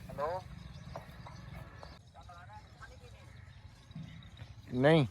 Hello नहीं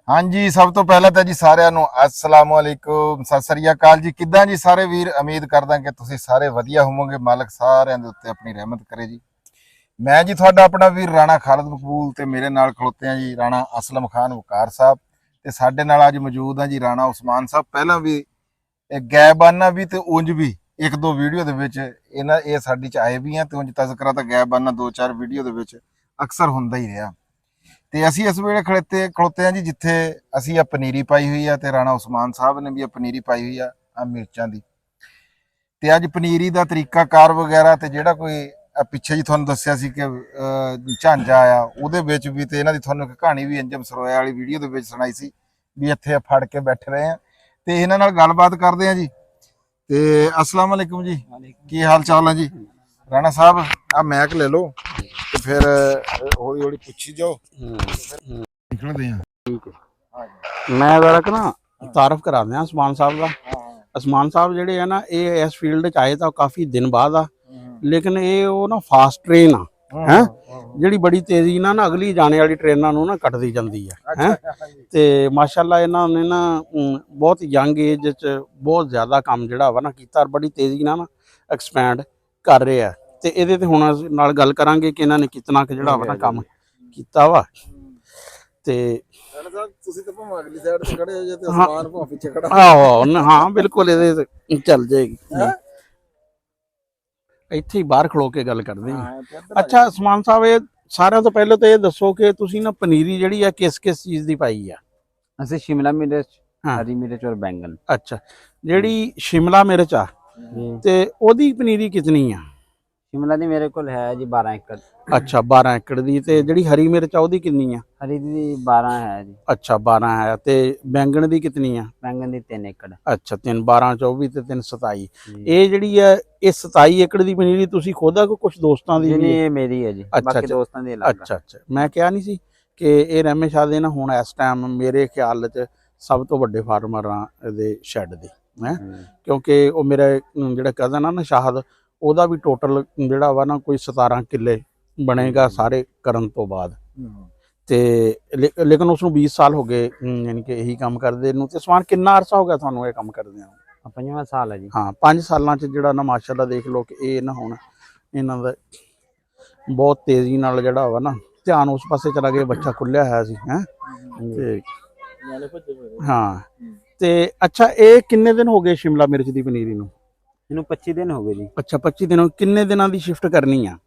ਹਾਂਜੀ ਸਭ ਤੋਂ ਪਹਿਲਾਂ ਤਾਂ ਜੀ ਸਾਰਿਆਂ ਨੂੰ अस्सलाम वालेकुम सत श्री अकाल जी। किद्दां जी सारे वीर, उम्मीद करदा कि तुसीं सारे वधिया होवोगे। मालक सारिਆਂ ਦੇ ਉੱਤੇ अपनी रहमत करे जी। मैं जी ਤੁਹਾਡਾ ਆਪਣਾ ਵੀਰ ਰਾਣਾ ਖਾਲਦ ਮਕਬੂਲ ਤੇ ਮੇਰੇ ਨਾਲ ਖਲੋਤੇ ਆ ਜੀ ਰਾਣਾ ਅਸਲਮ ਖਾਨ ਵਕਾਰ ਸਾਹਿਬ ਤੇ ਸਾਡੇ ਨਾਲ ਅੱਜ ਮੌਜੂਦ ਆ ਜੀ ਰਾਣਾ ਉਸਮਾਨ ਸਾਹਿਬ। ਪਹਿਲਾਂ ਵੀ ਗੈਬਾਨਾ ਵੀ ਤੇ ਉਂਝ ਵੀ ਇੱਕ ਦੋ ਵੀਡੀਓ ਦੇ ਵਿੱਚ ਇਹ ਸਾਡੀ ਚ ਆਏ ਵੀ ਆ ਤੇ ਉਂਝ ਤਜ਼ਕਰਾ ਤਾਂ ਗੈਬਾਨਾ ਦੋ ਚਾਰ ਵੀਡੀਓ ਦੇ ਵਿੱਚ ਅਕਸਰ ਹੁੰਦਾ ਹੀ ਰਿਹਾ। ਤੇ ਅਸੀਂ ਇਸ ਵੇਲੇ ਖਲੋਤੇ ਆ ਜੀ ਜਿੱਥੇ ਅਸੀਂ ਆ ਪਨੀਰੀ ਪਾਈ ਹੋਈ ਆ ਤੇ ਰਾਣਾ ਉਸਮਾਨ ਸਾਹਿਬ ਨੇ ਵੀ ਆ ਪਨੀਰੀ ਪਾਈ ਹੋਈ ਆ ਮਿਰਚਾਂ ਦੀ। ਤੇ ਅੱਜ ਪਨੀਰੀ ਦਾ ਤਰੀਕਾਕਾਰ ਵਗੈਰਾ ਤੇ ਜਿਹੜਾ ਕੋਈ ਪਿੱਛੇ ਜੀ ਤੁਹਾਨੂੰ ਦੱਸਿਆ ਸੀ ਕਿ ਝਾਂਜਾ ਆ ਉਹਦੇ ਵਿੱਚ ਵੀ ਤੇ ਇਹਨਾਂ ਦੀ ਤੁਹਾਨੂੰ ਇੱਕ ਕਹਾਣੀ ਵੀ ਅੰਜਮ ਸਰੋਇਆ ਵਾਲੀ ਵੀਡੀਓ ਦੇ ਵਿੱਚ ਸੁਣਾਈ ਸੀ ਵੀ ਇੱਥੇ ਫੜ ਕੇ ਬੈਠੇ ਰਹੇ ਆ। ਤੇ ਇਹਨਾਂ ਨਾਲ ਗੱਲਬਾਤ ਕਰਦੇ ਆ ਜੀ। ਤੇ अस्सलाम वालेकुम जी, ਕੀ ਹਾਲ ਚਾਲ ਹੈ ਜੀ? ਰਾਣਾ ਸਾਹਿਬ ਆ ਮੈਕ ਲੈ ਲਓ ਤੇ ਫਿਰ ਹੌਲੀ ਹੌਲੀ ਪੁੱਛੀ ਜਾਓ ਨਿਕਲਦੇ ਆ। ਠੀਕ ਹੈ, ਮੈਂ ਜ਼ਰਾ ਨਾ ਤਾਰਫ ਕਰਾ ਦਿਆਂ ਉਸਮਾਨ ਸਾਹਿਬ ਦਾ। ਉਸਮਾਨ ਸਾਹਿਬ ਜਿਹੜੇ ਆ ਨਾ ਇਹ ਇਸ ਫੀਲਡ 'ਚ ਆਏ ਤਾਂ ਕਾਫੀ ਦਿਨ ਬਾਅਦ ਆ, ਲੇਕਿਨ ਇਹ ਉਹ ਨਾ ਫਾਸਟ ਟ੍ਰੇਨ ਆ ਹੈ ਜਿਹੜੀ ਬੜੀ ਤੇਜ਼ੀ ਨਾਲ ਨਾ ਅਗਲੀ ਜਾਣੇ ਵਾਲੀ ਟ੍ਰੇਨਾਂ ਨੂੰ ਨਾ ਕੱਟਦੀ ਜਾਂਦੀ ਹੈ। ਤੇ ਮਾਸ਼ਾਅੱਲਾ ਇਹਨਾਂ ਨੇ ਨਾ ਬਹੁਤ ਯੰਗ ਏਜ 'ਚ ਬਹੁਤ ਜ਼ਿਆਦਾ ਕੰਮ ਜਿਹੜਾ ਵਾ ਨਾ ਕੀਤਾ, ਬੜੀ ਤੇਜ਼ੀ ਨਾਲ ਨਾ ਐਕਸਪੈਂਡ ਕਰ ਰਹੇ ਆ। ਤੇ ਇਹਦੇ ਤੇ ਹੁਣ ਨਾਲ ਗੱਲ ਕਰਾਂਗੇ ਕਿ ਇਹਨਾਂ ਨੇ ਕਿਤਨਾ ਕਿ ਜਿਹੜਾ ਵਾ ਨਾ ਕੰਮ ਕੀਤਾ ਵਾ। ਤੇ ਤੁਸੀਂ ਤਾਂ ਭਾਵੇਂ ਅਗਲੀ ਸਾਈਡ ਤੇ ਖੜੇ ਹੋ ਜੇ ਤੇ ਉਸਮਾਨ ਭਾਵੇਂ ਪਿੱਛੇ ਖੜਾ। ਆਹੋ ਹਾਂ ਬਿਲਕੁਲ, ਇਹਦੇ ਤੇ ਚੱਲ ਜਾਏਗੀ। ਇੱਥੇ ਹੀ ਬਾਹਰ ਖਲੋ ਕੇ ਗੱਲ ਕਰਦੇ ਹਾਂ। ਅੱਛਾ ਉਸਮਾਨ ਸਾਹਿਬ, ਇਹ ਸਾਰਿਆਂ ਤੋਂ ਪਹਿਲਾਂ ਤਾਂ ਇਹ ਦੱਸੋ ਕਿ ਤੁਸੀਂ ਨਾ ਪਨੀਰੀ ਜਿਹੜੀ ਆ ਕਿਸ ਚੀਜ਼ ਦੀ ਪਾਈ ਆ? ਅਸੀਂ ਸ਼ਿਮਲਾ ਮਿਰਚ, ਹਰੀ ਮਿਰਚ ਔਰ ਬੈਂਗਨ। ਅੱਛਾ, ਜਿਹੜੀ ਸ਼ਿਮਲਾ ਮਿਰਚ ਆ ਤੇ ਉਹਦੀ ਪਨੀਰੀ ਕਿਤਨੀ ਆ? ਸ਼ਿਮਲਾ ਦੀ ਮੇਰੇ ਕੋਲ ਹੈ ਜੀ 12 ਏਕੜ। ਅੱਛਾ 12 ਏਕੜ ਦੀ। ਤੇ ਜਿਹੜੀ ਹਰੀ ਮਿਰਚ ਆ ਉਹਦੀ ਕਿੰਨੀ ਆ? ਹਰੀ ਦੀ 12 ਹੈ ਜੀ। ਅੱਛਾ 12 ਹੈ। ਤੇ ਬੈਂਗਣ ਦੀ ਕਿਤਨੀ ਆ? ਬੈਂਗਨ ਦੀ 3 ਏਕੜ। ਅੱਛਾ 3 12 24 ਤੇ 3 27। ਇਹ ਜਿਹੜੀ ਆ ਇਹ 27 ਏਕੜ ਦੀ ਪਨੀਰੀ ਤੁਸੀਂ ਖੁਦ ਆ ਕਿ ਕੁਝ ਦੋਸਤਾਂ ਦੀ? ਨਹੀਂ ਇਹ ਮੇਰੀ ਹੈ ਜੀ, ਬਾਕੀ ਦੋਸਤਾਂ ਦੀ ਅਲੱਗ। ਅੱਛਾ ਮੈਂ ਕਿਹਾ ਨਹੀਂ ਸੀ ਕਿ ਇਹ ਰਹਿਮੇ ਸ਼ਾਹ ਦੇ ਨਾ ਹੁਣ ਇਸ ਟਾਈਮ ਮੇਰੇ ਖਿਆਲ 'ਚ ਸਭ ਤੋਂ ਵੱਡੇ ਫਾਰਮਰ ਆ ਇਹਦੇ ਸ਼ੈੱਡ ਦੇ ਹੈ, ਕਿਉਂਕਿ ਉਹ ਮੇਰਾ ਜਿਹੜਾ ਕਜ਼ਨ ਆ ਨਾ ਸ਼ਾਹਦ, ਉਹਦਾ ਵੀ ਟੋਟਲ ਜਿਹੜਾ ਵਾ ਨਾ ਕੋਈ 17 ਕਿੱਲੇ ਬਣੇਗਾ ਸਾਰੇ ਕਰਨ ਤੋਂ ਬਾਅਦ। ਤੇ ਲੇਕਿਨ ਉਸ ਨੂੰ 20 ਸਾਲ ਹੋ ਗਏ ਯਾਨੀ ਕਿ ਇਹੀ ਕੰਮ ਕਰਦੇ ਨੂੰ। ਤੇ ਸਮਾਨ ਕਿੰਨਾ ਅਰਸਾ ਹੋ ਗਿਆ ਤੁਹਾਨੂੰ ਇਹ ਕੰਮ ਕਰਦੇ ਆ? 5ਵਾਂ ਸਾਲ ਹੈ ਜੀ। ਹਾਂ 5 ਸਾਲਾਂ 'ਚ ਜਿਹੜਾ ਨਾ ਮਾਸ਼ਾਅੱਲਾ ਦੇਖ ਲਓ ਕਿ ਇਹ ਨਾ ਹੁਣ ਇਹਨਾਂ ਦਾ ਬਹੁਤ ਤੇਜ਼ੀ ਨਾਲ ਜਿਹੜਾ ਵਾ ਨਾ ਧਿਆਨ ਉਸ ਪਾਸੇ ਚਲਾ ਗਿਆ, ਬੱਚਾ ਖੁੱਲਿਆ ਹੋਇਆ ਸੀ ਹੈ। ਤੇ ਹਾਂ ਤੇ ਅੱਛਾ ਇਹ ਕਿੰਨੇ ਦਿਨ ਹੋ ਗਏ ਸ਼ਿਮਲਾ ਮਿਰਚ ਦੀ ਪਨੀਰੀ ਨੂੰ? ਇਹਨੂੰ 25 ਦਿਨ ਹੋ ਗਏ ਜੀ। ਅੱਛਾ 25 ਦਿਨ। ਕਿੰਨੇ ਦਿਨਾਂ ਦੀ ਸ਼ਿਫਟ ਕਰਨੀ ਆ?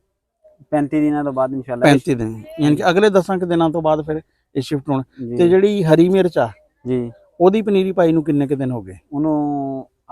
35 ਦਿਨਾਂ ਤੋਂ ਬਾਅਦ ਇਨਸ਼ਾਅੱਲਾ। 35 ਦਿਨ ਯਾਨੀ ਕਿ ਅਗਲੇ 10 ਦਿਨਾਂ ਤੋਂ ਬਾਅਦ ਫਿਰ ਇਹ ਸ਼ਿਫਟ ਹੋਣਾ। ਤੇ ਜਿਹੜੀ ਹਰੀ ਮਿਰਚ ਆ ਜੀ ਉਹਦੀ ਪਨੀਰੀ ਪਾਈ ਨੂੰ ਕਿੰਨੇ ਕੁ ਦਿਨ ਹੋ ਗਏ? ਉਹਨੂੰ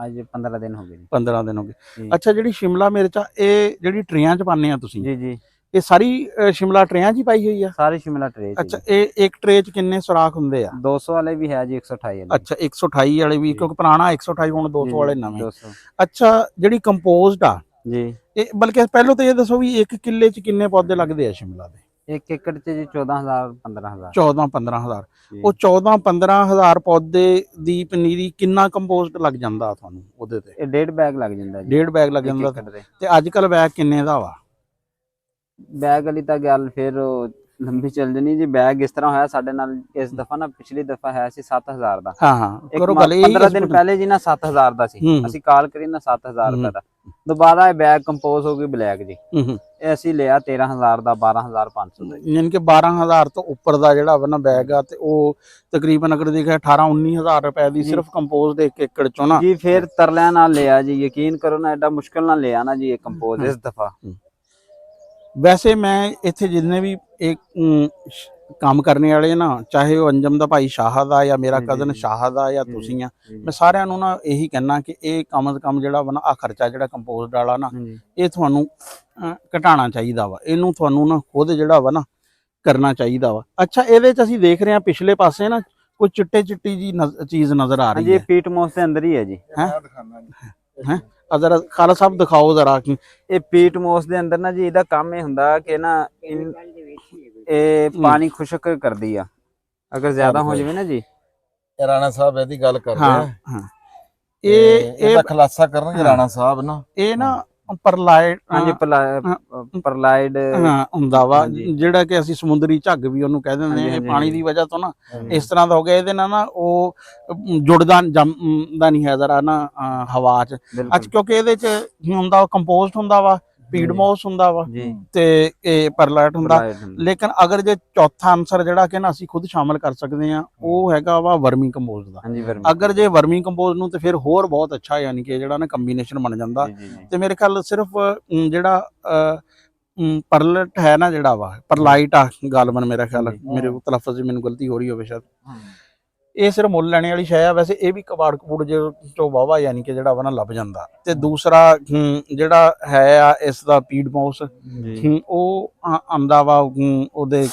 ਅੱਜ 15 ਦਿਨ ਹੋ ਗਏ ਜੀ। 15 ਦਿਨ ਹੋ ਗਏ। ਅੱਛਾ ਜਿਹੜੀ ਸ਼ਿਮਲਾ ਮਿਰਚ ਆ ਇਹ ਜਿਹੜੀ ਟਰੇਆਂ 'ਚ ਪਾਉਂਦੇ ਆ ਤੁਸੀਂ? ਜੀ ਜੀ ਇਹ ਸਾਰੀ ਸ਼ਿਮਲਾ ਟਰੇਆਂ 'ਚ ਹੀ ਪਾਈ ਹੋਈ ਆ? ਸਾਰੀ ਸ਼ਿਮਲਾ ਟਰੇ। ਅੱਛਾ ਇਹ ਇੱਕ ਟਰੇ 'ਚ ਕਿੰਨੇ ਸੁਰਾਖ ਹੁੰਦੇ ਆ? 200 ਵਾਲੇ ਵੀ ਹੈ ਜੀ, 128 ਵਾਲੇ। ਅੱਛਾ 128 ਵਾਲੇ ਵੀ, ਕਿਉਂਕਿ ਪੁਰਾਣਾ 128 ਹੁਣ 200 ਵਾਲੇ ਨਵੇਂ। 200। ਅੱਛਾ ਜਿਹੜੀ ਕੰਪੋਸਟ ਆ ਜੀ ਇਹ ਬਲਕਿ ਪਹਿਲਾਂ ਤਾਂ ਇਹ ਦੱਸੋ ਵੀ 1 ਕਿੱਲੇ 'ਚ ਕਿੰਨੇ ਪੌਦੇ ਲੱਗਦੇ ਆ ਸ਼ਿਮਲਾ ਦੇ? 1 ਏਕੜ 'ਚ ਜੀ 14,000 15,000। 14-15,000। ਉਹ 14-15,000 ਪੌਦੇ ਦੀ ਪਨੀਰੀ ਕਿੰਨਾ ਕੰਪੋਸਟ ਲੱਗ ਜਾਂਦਾ ਤੁਹਾਨੂੰ ਉਹਦੇ ਤੇ? ਇਹ 1.5 ਬੈਗ ਲੱਗ ਜਾਂਦਾ ਜੀ। 1.5 ਬੈਗ ਲੱਗ ਜਾਂਦਾ। ਤੇ ਅੱਜ ਕੱਲ ਬੈਗ ਕਿੰਨੇ ਦਾ ਵਾ? ਬੈਗ ਵਾਲੀ ਤਾਂ ਗੱਲ ਫਿਰ ਲੰਬੀ ਚੱਲ ਜਣੀ ਜੀ। ਬੈਗ ਇਸ ਤਰ੍ਹਾਂ ਹੋਇਆ ਸਾਡੇ ਨਾਲ ਇਸ ਦਫਾ ਨਾ, ਪਿਛਲੀ ਦਫਾ ਹੈ ਸੀ 7000 ਦਾ। ਹਾਂ ਇੱਕ ਕਰੋ ਗੱਲ 15 ਦਿਨ ਪਹਿਲੇ ਜੀ ਨਾ 7000 ਦਾ ਸੀ, ਅਸੀਂ ਕਾਲ ਕਰੀ ਨਾ 7000 ਰੁਪਏ ਦਾ। ਦੁਬਾਰਾ ਇਹ ਬੈਗ ਕੰਪੋਜ਼ ਹੋ ਗਈ ਬਲੈਕ ਜੀ। ਇਹ ਅਸੀਂ ਲਿਆ 13000 ਦਾ, 12500 ਦਾ। ਯਾਨੀ ਕਿ 12000 ਤੋਂ ਉੱਪਰ ਦਾ ਜਿਹੜਾ ਵਾ ਨਾ ਬੈਗ ਆ, ਤੇ ਉਹ ਤਕਰੀਬਨ ਅਗਰ ਦੇਖਿਆ 18-19000 ਰੁਪਏ ਦੀ ਸਿਰਫ ਕੰਪੋਜ਼ ਦੇ 1 ਏਕੜ ਚੋਂ ਨਾ ਜੀ। ਫਿਰ ਤਰਲਿਆਂ ਨਾਲ ਲਿਆ ਜੀ, ਯਕੀਨ ਕਰੋ ਨਾ, ਐਡਾ ਮੁਸ਼ਕਲ ਨਾਲ ਲਿਆ ਨਾ ਜੀ ਇਹ ਕੰਪੋਜ਼ ਇਸ ਦਫਾ। ਵੈਸੇ ਮੈਂ ਇੱਥੇ ਜਿੰਨੇ ਵੀ ਇੱਕ ਕੰਮ ਕਰਨੇ ਵਾਲੇ ਨਾ, ਚਾਹੇ ਉਹ ਅੰਜਮ ਦਾ ਭਾਈ ਸ਼ਾਹਦ ਆ ਜਾਂ ਮੇਰਾ ਕਜ਼ਨ ਸ਼ਾਹਦ ਆ ਜਾਂ ਤੁਸੀਂ ਆ, ਮੈਂ ਸਾਰਿਆਂ ਨੂੰ ਨਾ ਇਹੀ ਕਹਿਣਾ ਕਿ ਇਹ ਕਮ ਸੇ ਕਮ ਜਿਹੜਾ ਵਾ ਨਾ, ਆ ਖਰਚਾ ਜਿਹੜਾ ਕੰਪੋਜ਼ਡ ਵਾਲਾ ਨਾ, ਇਹ ਤੁਹਾਨੂੰ ਘਟਾਉਣਾ ਚਾਹੀਦਾ ਵਾ। ਇਹਨੂੰ ਤੁਹਾਨੂੰ ਨਾ ਖੁਦ ਜਿਹੜਾ ਵਾ ਨਾ ਕਰਨਾ ਚਾਹੀਦਾ ਵਾ। ਅੱਛਾ, ਇਹਦੇ ਚ ਅਸੀਂ ਦੇਖ ਰਹੇ ਹਾਂ ਪਿਛਲੇ ਪਾਸੇ ਨਾ ਕੋਈ ਚਿੱਟੀ ਜੀ ਚੀਜ਼ ਨਜ਼ਰ ਆ ਰਹੀ ਹੈ। ਇਹ ਪੀਟ ਮੋਸ ਦੇ ਅੰਦਰ ਹੀ ਹੈ ਜੀ। ਹੈ ਅਜ਼ਰ ਖਾਲਾ ਸਾਹਿਬ ਦਿਖਾਓ ਜ਼ਰਾ ਕਿ ਇਹ ਪੀਟ ਮੋਸ ਦੇ ਅੰਦਰ ਨਾ ਜੀ, ਇਹਦਾ ਕੰਮ ਇਹ ਹੁੰਦਾ ਕਿ ਨਾ ਇਹ ਪਾਣੀ ਖੁਸ਼ਕ ਕਰਦੀ ਆ, ਅਗਰ ਜ਼ਿਆਦਾ ਹੋ ਜਾਵੇ ਨਾ ਜੀ। ਰਾਣਾ ਸਾਹਿਬ ਇਹਦੀ ਗੱਲ ਕਰਦੇ ਹਾਂ ਆ। ਹਾਂ ਇਹਦਾ ਖੁਲਾਸਾ ਕਰਨਗੇ ਰਾਣਾ ਸਾਹਿਬ ਨਾ। ਇਹ ਨਾ ਪਰਲਾਈਡ, ਹਾਂਜੀ ਪਰਲਾਈਡ ਹੁੰਦਾ ਵਾ, ਜਿਹੜਾ ਕਿ ਅਸੀਂ ਸਮੁੰਦਰੀ ਝੱਗ ਵੀ ਉਹਨੂੰ ਕਹਿ ਦਿੰਦੇ ਆ। ਇਹ ਪਾਣੀ ਦੀ ਵਜ੍ਹਾ ਤੋਂ ਨਾ ਇਸ ਤਰ੍ਹਾਂ ਦਾ ਹੋ ਗਿਆ। ਇਹਦੇ ਨਾਲ ਨਾ ਉਹ ਜੁੜਦਾ ਜੰਮਦਾ ਨਹੀਂ ਹੈ ਜ਼ਰਾ ਨਾ ਹਵਾ 'ਚ। ਅੱਛਾ, ਕਿਉਂਕਿ ਇਹਦੇ 'ਚ ਹੁੰਦਾ ਕੰਪੋਸਟ ਹੁੰਦਾ ਵਾ, ਪੀਡਮੋਸ ਹੁੰਦਾ ਵਾ, ਤੇ ਇਹ ਪਰਲਾਈਟ ਹੁੰਦਾ। ਲੇਕਿਨ ਅਗਰ ਜੇ ਚੌਥਾ ਆਨਸਰ ਜਿਹੜਾ ਕਿ ਨਾ ਅਸੀਂ ਖੁਦ ਸ਼ਾਮਲ ਕਰ ਸਕਦੇ ਆ, ਉਹ ਹੈਗਾ ਵਾ ਵਰਮੀ ਕੰਪੋਸਟ ਦਾ। ਅਗਰ ਜੇ ਵਰਮੀ ਕੰਪੋਸਟ ਨੂੰ ਤੇ ਫਿਰ ਹੋਰ ਬਹੁਤ ਅੱਛਾ, ਯਾਨੀ ਕਿ ਜਿਹੜਾ ਨਾ ਕੰਬੀਨੇਸ਼ਨ ਬਣ ਜਾਂਦਾ। ਤੇ ਮੇਰੇ ਖਿਆਲ ਸਿਰਫ ਜਿਹੜਾ ਪਰਲਟ ਹੈ ਨਾ, ਜਿਹੜਾ ਵਾ ਪਰਲਾਈਟ ਆ ਗਾਲਬਨ, ਮੇਰਾ ਖਿਆਲ ਮੇਰੇ ਤਲਫਜ਼ 'ਚ ਮੈਨੂੰ ਗਲਤੀ ਹੋ ਰਹੀ ਹੋਵੇ ਸ਼ਾਇਦ, ਇਹ ਸਿਰਫ ਮੁੱਲ ਲੈਣੇ ਵਾਲੀ ਸ਼ੈ ਆ। ਵੈਸੇ ਇਹ ਵੀ ਕਬਾੜ ਕਬੂੜ ਜੇ ਤੋਂ ਵਾਵਾ ਯਾਨੀ ਕਿ ਜਿਹੜਾ ਵਾ ਨਾ ਲੱਭ ਜਾਂਦਾ। ਤੇ ਦੂਸਰਾ ਜਿਹੜਾ ਹੈ ਆ ਇਸ ਦਾ ਪੀਡਮੋਸ, ਉਹ ਆਉਂਦਾ ਵਾ ਉਹਦੇ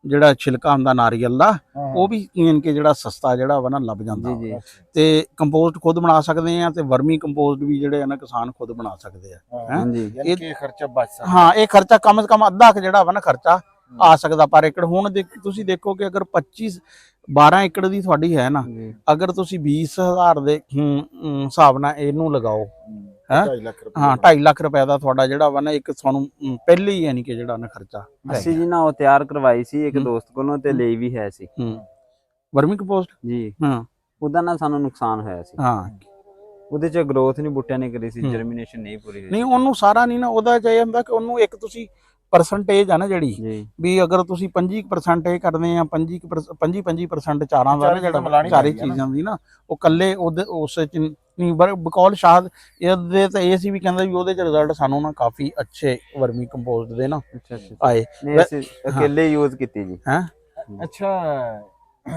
ਜਿਹੜਾ ਛਿਲਕਾ ਹੁੰਦਾ ਨਾਰੀਅਲ ਦਾ, ਉਹ ਵੀ ਯਾਨੀ ਕਿ ਜਿਹੜਾ ਸਸਤਾ ਜਿਹੜਾ ਵਾ ਨਾ ਲੱਭ ਜਾਂਦਾ। ਤੇ ਕੰਪੋਸਟ ਖੁਦ ਬਣਾ ਸਕਦੇ ਆ, ਤੇ ਵਰਮੀ ਕੰਪੋਸਟ ਵੀ ਜਿਹੜੇ ਆ ਨਾ ਕਿਸਾਨ ਖੁਦ ਬਣਾ ਸਕਦੇ ਆ। ਇਹ ਖਰਚਾ ਬਚ ਸਕਦਾ। ਹਾਂ, ਇਹ ਖਰਚਾ ਕਮ ਸੇ ਕਮ ਅੱਧਾ ਜਿਹੜਾ ਵਾ ਨਾ ਖਰਚਾ ਆ ਸਕਦਾ ਪਰ ਏਕੜ। ਹੁਣ ਤੁਸੀਂ ਦੇਖੋ ਕਿ ਅਗਰ 12 ਏਕੜ ਦੀ ਤੁਹਾਡੀ ਹੈ ਨਾ, ਅਗਰ ਤੁਸੀਂ 20000 ਦੇ ਹਿਸਾਬ ਨਾਲ ਇਹਨੂੰ ਲਗਾਓ, ਹਾਂ 2.5 ਲੱਖ ਰੁਪਏ ਦਾ ਤੁਹਾਡਾ ਜਿਹੜਾ ਵਾ ਨਾ ਇੱਕ ਤੁਹਾਨੂੰ ਪਹਿਲੇ ਹੀ ਯਾਨੀ ਕਿ ਜਿਹੜਾ ਨਾ ਖਰਚਾ। ਅਸੀਂ ਜੀ ਨਾ ਉਹ ਤਿਆਰ ਕਰਵਾਈ ਸੀ ਇੱਕ ਦੋਸਤ ਕੋਲੋਂ, ਤੇ ਲਈ ਵੀ ਹੈ ਸੀ ਵਰਮੀ ਕੰਪੋਸਟ ਜੀ। ਉਹਦਾ ਨਾ ਸਾਨੂੰ ਨੁਕਸਾਨ ਹੋਇਆ ਸੀ। ਉਹਦੇ ਚ ਗਰੋਥ ਨਹੀਂ, ਬੂਟਿਆਂ ਨੇ ਕਰੀ ਸੀ, ਜਰਮੀਨੇਸ਼ਨ ਨਹੀਂ ਪੂਰੀ ਹੋਈ। ਨਹੀਂ, ਉਹਨੂੰ ਸਾਰਾ ਨਹੀਂ ਨਾ, ਉਹਦਾ ਚਾਹੇ ਹੁੰਦਾ ਕਿ ਉਹਨੂੰ ਇੱਕ ਤੁਸੀਂ ਪਰਸੈਂਟੇਜ ਆ ਨਾ ਜਿਹੜੀ ਵੀ, ਅਗਰ ਤੁਸੀਂ 25% ਇਹ ਕਰਦੇ ਆ, 25% ਚਾਰਾਂ ਦਾ ਜਿਹੜਾ ਚਾਰੇ ਚੀਜ਼ਾਂ ਦੀ ਨਾ, ਉਹ ਕੱਲੇ ਉਸ ਚ ਨਹੀਂ ਬਕੌਲ ਸ਼ਾਇਦ ਇਹਦੇ ਤਾਂ ਇਹ ਸੀ ਵੀ ਕਹਿੰਦਾ ਵੀ ਉਹਦੇ ਚ ਰਿਜ਼ਲਟ ਸਾਨੂੰ ਨਾ ਕਾਫੀ ਅੱਛੇ ਵਰਮੀ ਕੰਪੋਸਟ ਦੇ ਨਾ ਆਏ। ਅਕੇਲੇ ਯੂਜ਼ ਕੀਤੀ ਜੀ। ਅੱਛਾ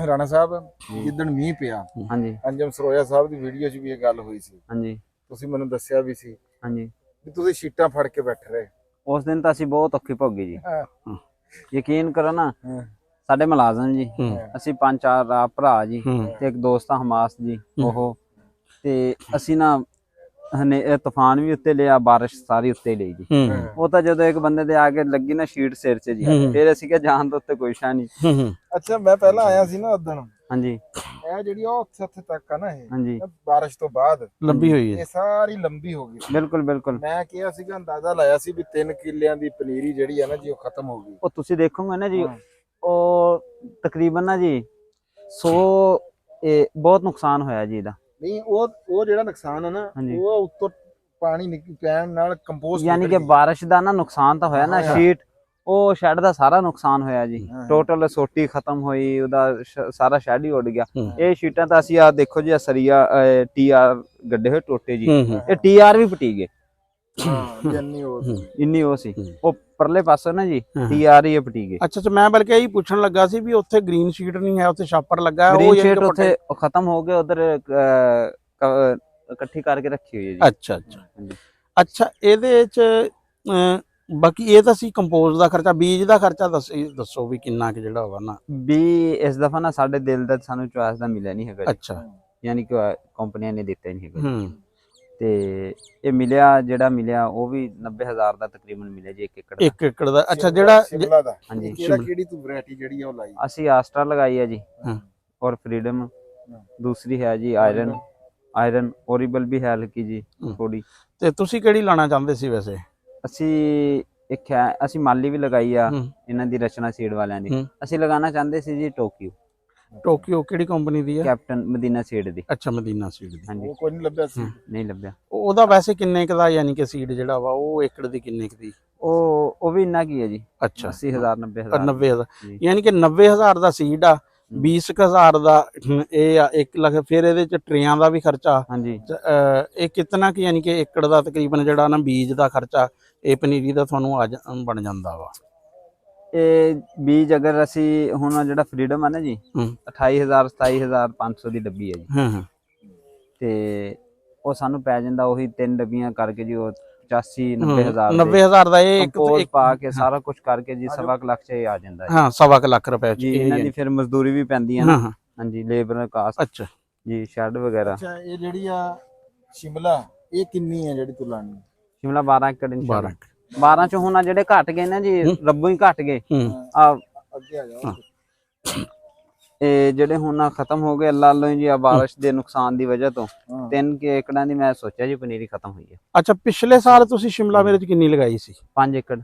ਰਾਣਾ ਸਾਹਿਬ, ਜਿੱਦਣ ਮੀਂਹ ਪਿਆ, ਹਾਂਜੀ, ਅੰਜਮ ਸਰੋਇਆ ਸਾਹਿਬ ਦੀ ਵੀਡੀਓ 'ਚ ਵੀ ਇਹ ਗੱਲ ਹੋਈ ਸੀ। ਹਾਂਜੀ, ਤੁਸੀਂ ਮੈਨੂੰ ਦੱਸਿਆ ਵੀ ਸੀ ਹਾਂਜੀ ਵੀ ਤੁਸੀਂ ਸ਼ੀਟਾਂ ਫੜ ਕੇ ਬੈਠੇ ਰਹੇ। ਉਸ ਦਿਨ ਤਾਂ ਅਸੀਂ ਬਹੁਤ ਔਖੀ ਭੋਗੀ ਜੀ। ਯਕੀਨ ਕਰੋ ਨਾ, ਸਾਡੇ ਮੁਲਾਜ਼ਮ ਜੀ, ਅਸੀਂ 5-4 ਭਰਾ ਜੀ, ਤੇ ਇੱਕ ਦੋਸਤ ਆ ਹਮਾਸ ਜੀ, ਉਹ ਤੇ ਅਸੀਂ ਨਾ ਤੂਫਾਨ ਵੀ ਉੱਤੇ ਲਿਆ, ਬਾਰਿਸ਼ ਸਾਰੀ ਉੱਤੇ ਲਈ ਜੀ। ਉਹ ਤਾਂ ਜਦੋਂ ਇੱਕ ਬੰਦੇ ਦੇ ਆ ਕੇ ਲੱਗੀ ਨਾ ਸ਼ੀਟ ਸਿਰ 'ਚ ਜੀ, ਫਿਰ ਅਸੀਂ ਕਿਹਾ ਜਾਣ ਤੋਂ ਉੱਤੇ ਕੋਈ ਸ਼ਾ ਨਹੀਂ। ਅੱਛਾ, ਮੈਂ ਪਹਿਲਾਂ ਆਇਆ ਸੀ ਨਾ ਉਦੋਂ। ਹਾਂਜੀ, ਇਹ ਜਿਹੜੀ ਉਹ ਉੱਥੇ ਤੱਕ ਆ ਨਾ, ਇਹ ਹਾਂਜੀ ਬਾਰਿਸ਼ ਤੋਂ ਬਾਅਦ ਲੰਬੀ ਹੋਈ ਹੈ, ਇਹ ਸਾਰੀ ਲੰਬੀ ਹੋ ਗਈ। ਬਿਲਕੁਲ ਬਿਲਕੁਲ। ਮੈਂ ਕਿਹਾ ਸੀਗਾ, ਅੰਦਾਜ਼ਾ ਲਾਇਆ ਸੀ ਵੀ 3 ਕਿੱਲਿਆਂ ਦੀ ਪਨੀਰੀ ਜਿਹੜੀ ਆ ਨਾ ਜੀ, ਉਹ ਖਤਮ ਹੋ ਗਈ। ਉਹ ਤੁਸੀਂ ਦੇਖੋਗੇ ਨਾ ਜੀ, ਉਹ ਤਕਰੀਬਨ ਨਾ ਜੀ 100 ਬਹੁਤ ਨੁਕਸਾਨ ਹੋਇਆ ਜੀ ਇਹਦਾ। ਨਹੀਂ, ਉਹ ਜਿਹੜਾ ਨੁਕਸਾਨ ਹੈ ਨਾ, ਉਹ ਉੱਤੋਂ ਪਾਣੀ ਪੈਣ ਨਾਲ ਕੰਪੋਸਟ, ਯਾਨੀ ਕਿ ਬਾਰਿਸ਼ ਦਾ ਨਾ ਨੁਕਸਾਨ ਤਾਂ ਹੋਇਆ ਨਾ, ਸ਼ੀਟ ਉਹ ਸ਼ੈੱਡ ਦਾ ਸਾਰਾ ਨੁਕਸਾਨ ਹੋਇਆ ਜੀ। ਟੋਟਲ ਸੋਟੀ ਖਤਮ ਹੋਈ, ਉਹਦਾ ਸਾਰਾ ਸ਼ੈੱਡ ਹੀ ਉੱਡ ਗਿਆ। ਇਹ ਸ਼ੀਟਾਂ ਤਾਂ ਅਸੀਂ ਆ ਦੇਖੋ ਜੀ, ਸਰੀਆ TR ਗੱਡੇ ਹੋਏ ਟੋਟੇ ਜੀ, ਇਹ TR ਵੀ ਪਟੀ ਗਏ। ਇੰਨੀ ਉਹ ਸੀ, ਉਹ ਪਰਲੇ ਪਾਸੇ ਨਾ ਜੀ TR ਹੀ ਪਟੀ ਗਏ। ਅੱਛਾ, ਮੈਂ ਬਲਕਿ ਇਹੀ ਪੁੱਛਣ ਲੱਗਾ ਸੀ ਵੀ ਉੱਥੇ ਗ੍ਰੀਨ ਸ਼ੀਟ ਨਹੀਂ ਹੈ, ਉੱਥੇ ਛਾਪਰ ਲੱਗਾ ਹੈ, ਗ੍ਰੀਨ ਸ਼ੀਟ ਉੱਥੇ ਖਤਮ ਹੋ ਗਏ, ਉਧਰ ਇਕੱਠੀ ਕਰਕੇ ਰੱਖੀ ਹੋਈ ਹੈ ਜੀ। ਅੱਛਾ ਅੱਛਾ ਅੱਛਾ। ਇਹਦੇ ਚ ਬਾਕੀ ਇਹ ਤਾਂ ਸੀ ਕੰਪੋਜ਼ ਦਾ ਖਰਚਾ, ਬੀਜ ਦਾ ਖਰਚਾ ਦੱਸੋ ਵੀ ਕਿੰਨਾ ਕਿ ਜਿਹੜਾ ਹੋਗਾ ਨਾ। ਵੀ ਇਸ ਦਫਾ ਨਾ ਸਾਡੇ ਦਿਲ ਦਾ ਸਾਨੂੰ ਚੁਆਇਸ ਦਾ ਮਿਲਿਆ ਨਹੀਂ ਹੈਗਾ। ਅੱਛਾ, ਯਾਨੀ ਕਿ ਕੰਪਨੀਆਂ ਨੇ ਦਿੱਤਾ ਨਹੀਂ ਹੈਗਾ। ਤੇ ਇਹ ਮਿਲਿਆ, ਜਿਹੜਾ ਮਿਲਿਆ ਉਹ ਵੀ 90000 ਦਾ ਤਕਰੀਬਨ ਮਿਲਿਆ ਜੀ, 1 ਏਕੜ ਦਾ। ਅੱਛਾ, ਜਿਹੜਾ ਹਾਂਜੀ, ਕਿਹੜੀ ਤੂੰ ਵੈਰਾਈਟੀ ਜਿਹੜੀ ਉਹ ਲਾਈ? ਅਸੀਂ ਆਸਟਰਾ ਲਗਾਈ ਹੈ ਜੀ, ਔਰ ਫਰੀडम ਦੂਸਰੀ ਹੈ ਜੀ, ਆਇਰਨ ਓਰੀਬਲ ਵੀ ਹੈ ਹਲਕੀ ਜੀ ਥੋੜੀ। ਤੇ ਤੁਸੀਂ ਕਿਹੜੀ ਲਾਣਾ ਚਾਹੁੰਦੇ ਸੀ ਵੈਸੇ? ਅਸੀਂ ਇੱਕ ਹੈ ਅਸੀਂ ਮਾਲੀ ਵੀ ਲਗਾਈ ਆ ਹੂੰ। ਇਹਨਾਂ ਦੀ ਰਚਨਾ ਸੀਡ ਵਾਲਿਆਂ ਦੀ। ਹੂੰ। ਅਸੀਂ ਲਗਾਉਣਾ ਚਾਹੁੰਦੇ ਸੀ ਜੀ ਟੋਕਿਓ ਟੋਕੀਓ ਕਿਹੜੀ ਕੰਪਨੀ ਦੀ ਹੈ? ਕੈਪਟਨ ਮਦੀਨਾ ਸੀਡ ਦੀ। ਅੱਛਾ, ਮਦੀਨਾ ਸੀਡ ਦੀ। ਹਾਂਜੀ, ਉਹ ਕੋਈ ਨਹੀਂ ਲੱਭਿਆ ਸੀ। ਨਹੀਂ ਲੱਭਿਆ। ਉਹਦਾ ਵੈਸੇ ਕਿੰਨੇ ਕੁ ਦਾ ਯਾਨੀ ਕਿ ਸੀਡ ਜਿਹੜਾ ਵਾ ਉਹ ਏਕੜ ਦੀ ਕਿੰਨੇ ਕੁ ਦੀ? ਉਹ ਵੀ ਇੰਨਾ ਕੀ ਹੈ ਜੀ, ਅੱਛਾ 80,000 90,000 90,000 ਜੀ। ਯਾਨੀ ਕਿ 90,000 ਦਾ ਸੀਡ ਆ, 20,000 ਦਾ ਇਹ ਆ 1 ਲੱਖ। ਫਿਰ ਇਹਦੇ ਚ ਟਰੇਆਂ ਦਾ ਵੀ ਖਰਚਾ। ਹਾਂਜੀ, ਇਹ ਕਿਤਨਾ ਕਿ ਯਾਨੀ ਕਿ ਏਕੜ ਦਾ ਤਕਰੀਬਨ ਜਿਹੜਾ ਨਾ ਬੀਜ ਦਾ ਖਰਚਾ ਇਹ ਪਨੀਰੀ ਦਾ ਤੁਹਾਨੂੰ ਬਣ ਜਾਂਦਾ ਵਾ। ਇਹ ਬੀਜ ਅਗਰ ਅਸੀਂ ਹੁਣ ਜਿਹੜਾ ਫਰੀडम ਆ ਨਾ ਜੀ, ਹੂੰ 28,000 27,500 ਦੀ ਡੱਬੀ ਹੈ ਜੀ। ਹਾਂ ਹਾਂ ਤੇ ਉਹ ਸਾਨੂੰ ਪੈ ਜਾਂਦਾ ਉਹੀ 3 ਡੱਬੀਆਂ ਕਰਕੇ ਜੀ, ਉਹ 85 90,000 90,000 ਦਾ ਇਹ ਕੰਪੋਜ਼ ਪਾ ਕੇ ਸਾਰਾ ਕੁਝ ਕਰਕੇ ਜੀ 1.25 ਲੱਖ ਚ ਇਹ ਆ ਜਾਂਦਾ ਹੈ ਹਾਂ 1.25 ਲੱਖ ਰੁਪਏ ਚ ਜੀ। ਇਹ ਇਹਨਾਂ ਦੀ ਫਿਰ ਮਜ਼ਦੂਰੀ ਵੀ ਪੈਂਦੀ ਹੈ ਨਾ। ਹਾਂ ਹਾਂ ਹਾਂਜੀ, ਲੇਬਰ ਕਾਸਟ ਅੱਛਾ ਜੀ, ਸ਼ੈੱਡ ਵਗੈਰਾ। ਅੱਛਾ, ਇਹ ਜਿਹੜੀ ਆ ਸ਼ਿਮਲਾ ਇਹ ਕਿੰਨੀ ਹੈ ਜਿਹੜੀ ਤੂੰ ਲਾਣੀ? ਸ਼ਿਮਲਾ 12 ਏਕੜ 12 ਇਨਸ਼ਾਅੱਲਾ। 12 ਚ ਹੁਣ ਆ ਜਿਹੜੇ ਘਟ ਗਏ ਨਾ ਜੀ, ਰੱਬੋਂ ਹੀ ਘਟ ਗਏ ਹੂੰ ਆ। ਅੱਗੇ ਆ ਜਾ। ਇਹ ਜਿਹੜੇ ਹੁਣ ਖਤਮ ਹੋ ਗਏ ਅੱਲਾ ਅੱਲਾ ਜੀ, ਆ ਬਾਰਿਸ਼ ਦੇ ਨੁਕਸਾਨ ਦੀ ਵਜ੍ਹਾ ਤੋਂ 3 ਏਕੜਾਂ ਦੀ ਮੈਂ ਸੋਚਿਆ ਜੀ ਪਨੀਰੀ ਖਤਮ ਹੋਈ ਹੈ। ਅੱਛਾ, ਪਿਛਲੇ ਸਾਲ ਤੁਸੀਂ ਸ਼ਿਮਲਾ ਮਿਰਚ ਕਿੰਨੀ ਲਗਾਈ ਸੀ? 5 ਏਕੜ।